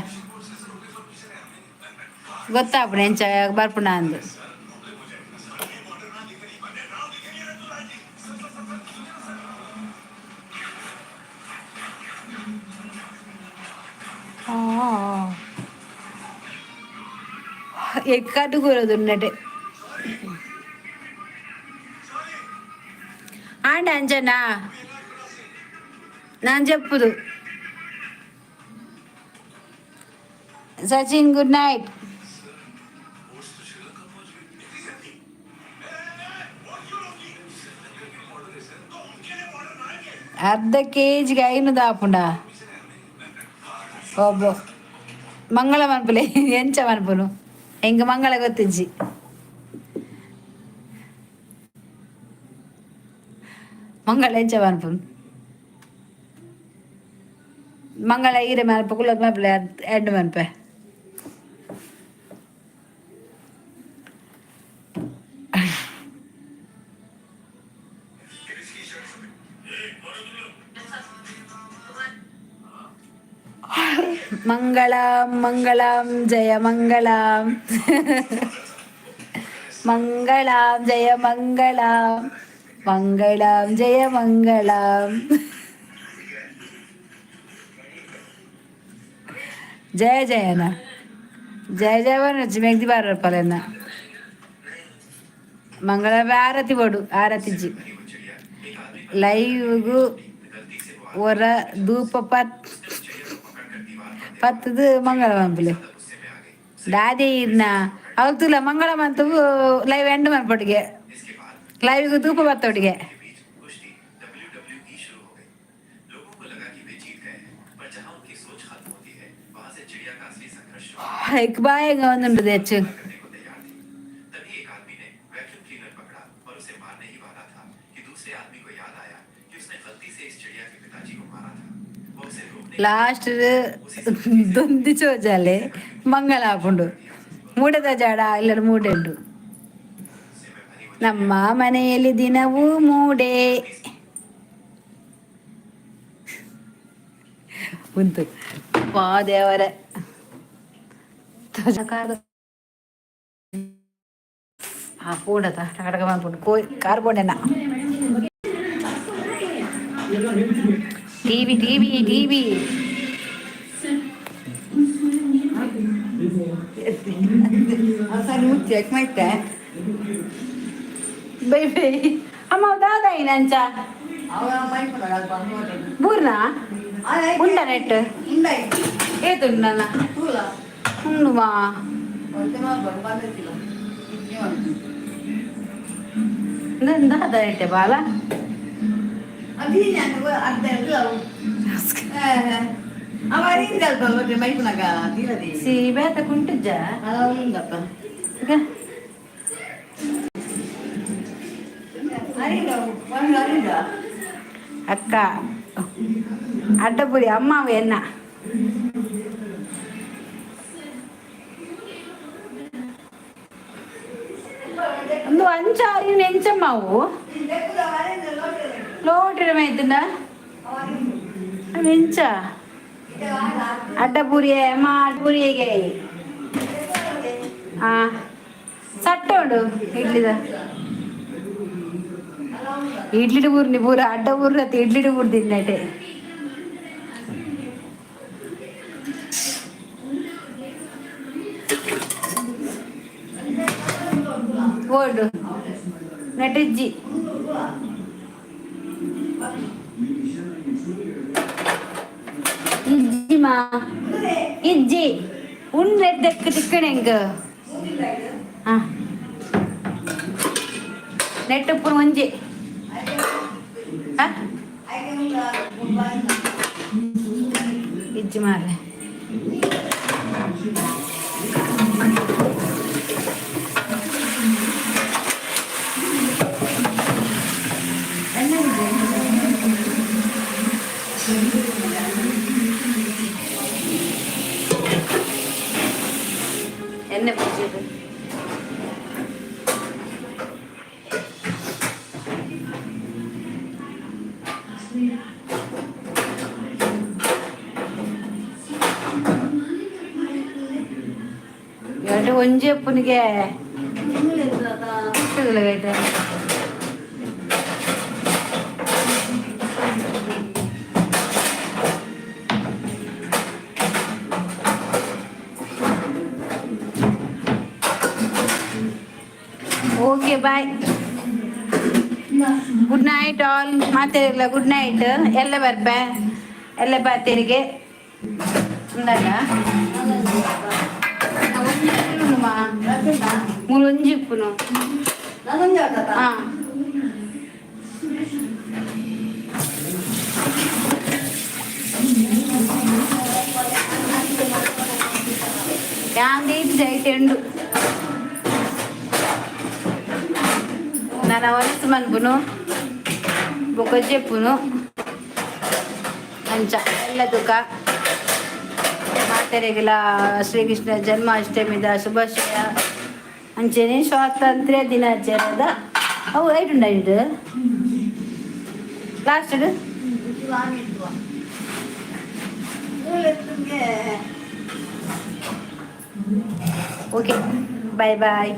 ಗೊತ್ತಾಪುಣ ಎಂಚ ಬರ್ಪುಣ ಅಂದು ఎక్కడు కూరదు ఉన్నట్టే ఆండి అంచనా ನಾನು చెప్పుదు సచిన్ గుడ్ నైట్. ಅರ್ಧ ಕೇಜಿಗೆ 5 ದಾಪುಂಡ ಒಬ್ಬ ಮಂಗಳ ಮನ್ಪುಲೆ ಎಂಚ ಮನ್ಪುನು ಹೆಂಗ ಮಂಗಳ ಗೊತ್ತಿಜ್ಜಿ ಮಂಗಳ ಎಂಚ ಮನ್ಪುನು ಮಂಗಳ ಈರೆ ಮನ್ಪ ಕುಲದ ಮನ್ಪಲೆ ಎಡ್ಡು ಮನ್ಪೆ ಮಂಗಳಂ ಮಂಗಳಂ ಜಯ ಮಂಗಳಂ ಮಂಗಳಂ ಜಯ ಮಂಗಳಂ ಮಂಗಳಂ ಜಯ ಮಂಗಳಂ ಜಯ ಜಯನ ಜಯ ಜಯವನಚ್ಚಿ ಮೆಗ್ದಿ ಬಾರಪ್ಪಲೆನ್ನ ಮಂಗಳಂ ಆರತಿ ಬೋಡು ಆರತಿಜ್ಜಿ ಲೈವ್ಗೂ ಒರ ಧೂಪ ಪತ್ತದು ಮಂಗಳ ಮಂಪುಲೆ ದಾದೆ ಇರ್ನ ಅವತ್ತುಲ ಮಂಗಳ ಮಂತು ಲೈವ್ ಎಂಡ್ ಮನ್ಪೊಟ್ಟಿಗೆ ಲೈವ್ಗೂ ಧೂಪ ಬತ್ತೊಟ್ಟಿಗೆ ಹೆಕ್ ಬಾಯಂಗ ಒಂದುಂಡು ಹೆಚ್ಚು లాస్ట్ దొంది చూచాలి ಮಂಗಳಾಪುಂಡು ಮೂಡದ ಜಾಡ ಇಲ್ಲ ಮೂಡೆಂಡು ನಮ್ಮ ಮನೆಯಲ್ಲಿ ದಿನವೂ ಮೂಡೆ ಉಂಟು ಪಾ ದೇವರ ಆ ಪೂಡತ ಕಡಕ ಮಾಡ್ಕೊಂಡು ಕಾರ್ ಬೋಂಡೆನ ಟಿವಿ ಚೆಕ್ ಮಾಡ್ತೆ ಬೈ ಬೈ ಅಮ್ಮ ದಾದ ಏನಂಚ ಬೂರ್ನ ಉಂಡ ನೆಟ್ ಏತುಂಡನ ಉಂಡು ಮಾ ದಾದ ಇಟ್ಟೆ ಬಾಲ ಸಿ ಬೇತ ಕುಂಟುಜ್ಜ ಅಕ್ಕ ಅಡ್ಡಪುರಿ ಅಮ್ಮವ ಎನ್ನ ಒಂದು ಅಂಚಾರಿ ನೆಂಚಮ್ಮವು ಲೋಟಿರ ಮೈತುಂಡ ವೆಂಚ ಅಡ್ಡಪುರಿ ಅಮ್ಮ ಪುರಿಗೆ ಹಾ ಸಟ್ಟ ಉಂಡು ಇಡ್ಲಿದ ಇಡ್ಲಿಡು ಊರ್ನಿ ಪೂರ ಅಡ್ಡ ಊರ್ನ ಇಡ್ಲಿಡು ಊರ್ ತಿನ್ನಟೆ ಓಡು ನಟಿಜ್ಜಿ ಇಜ್ಜಿ ಮಾ ಇಜ್ಜಿ ಉಂಡೆದ್ದಕ್ಕೆ ತಿಕ್ಕಣೆಂಗ ಹಾ ನೆಟ್ಟು ಪುರ ಒಂಜಿ ಇಜ್ಜಿ ಮಾರ್ರೆ ಎಣ್ಣೆ ಪೂಜೆದು ಎರಡು ಒಂಜಿ ಅಪ್ಪನಿಗೆ okay bye good night all ಮಾತಾಡಿಲ್ಲ ಗುಡ್ ನೈಟ್ ಎಲ್ಲ ಬರ್ಬೆ ಎಲ್ಲ ಬಾತೇರಿಗೆ ఉండాలా ములుంజి ఇప్పును యాంది జైటెండు ನಾನು ಅವನಿಸ್ ಮನ್ಪುನು ಬೊಕೊಜ್ಜೆಪ್ಪುನು ಅಂಚ ಎಲ್ಲ ತುಕ ಮಾತೆರೆಗೆಲ ಶ್ರೀಕೃಷ್ಣ ಜನ್ಮಾಷ್ಟಮಿದ ಶುಭಾಶಯ ಅಂಚೆನೆ ಸ್ವಾತಂತ್ರ್ಯ ದಿನಾಚರಣೆದ ಅವು ಐಟುಂಡ ಇದು ಲಾಸ್ಟ್ ಓಕೆ ಬಾಯ್ ಬಾಯ್.